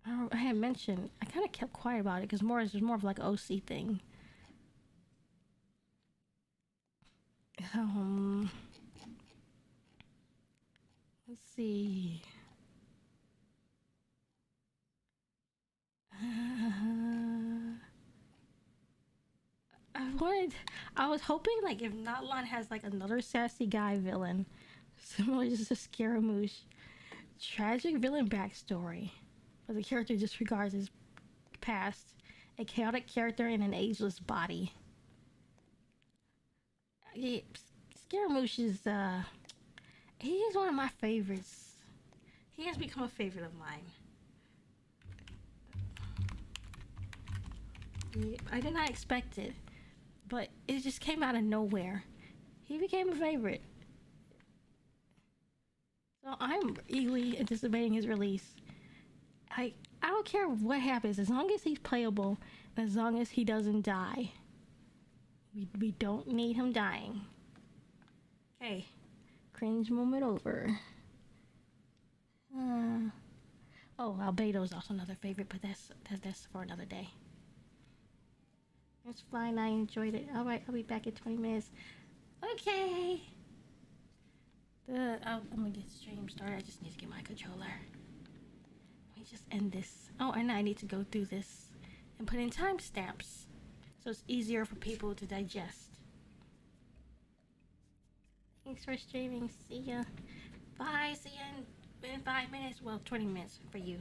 I had mentioned. I kind of kept quiet about it because it's more of like an OC thing. Let's see. I was hoping like if Natlan has like another sassy guy villain, similar to Scaramouche, tragic villain backstory, but the character disregards his past, a chaotic character in an ageless body. Scaramouche is he's one of my favorites. He has become a favorite of mine. I did not expect it, but it just came out of nowhere. He became a favorite. So I'm eagerly anticipating his release. I don't care what happens as long as he's playable, as long as he doesn't die. We don't need him dying. Okay, cringe moment over. Oh, Albedo is also another favorite, but that's for another day. It's fine. I enjoyed it. All right, I'll be back in 20 minutes. Okay. I'm gonna get the stream started. I just need to get my controller. Let me just end this. Oh, and I need to go through this and put in timestamps so it's easier for people to digest. Thanks for streaming. See ya. Bye. See ya in 5 minutes. Well, 20 minutes for you.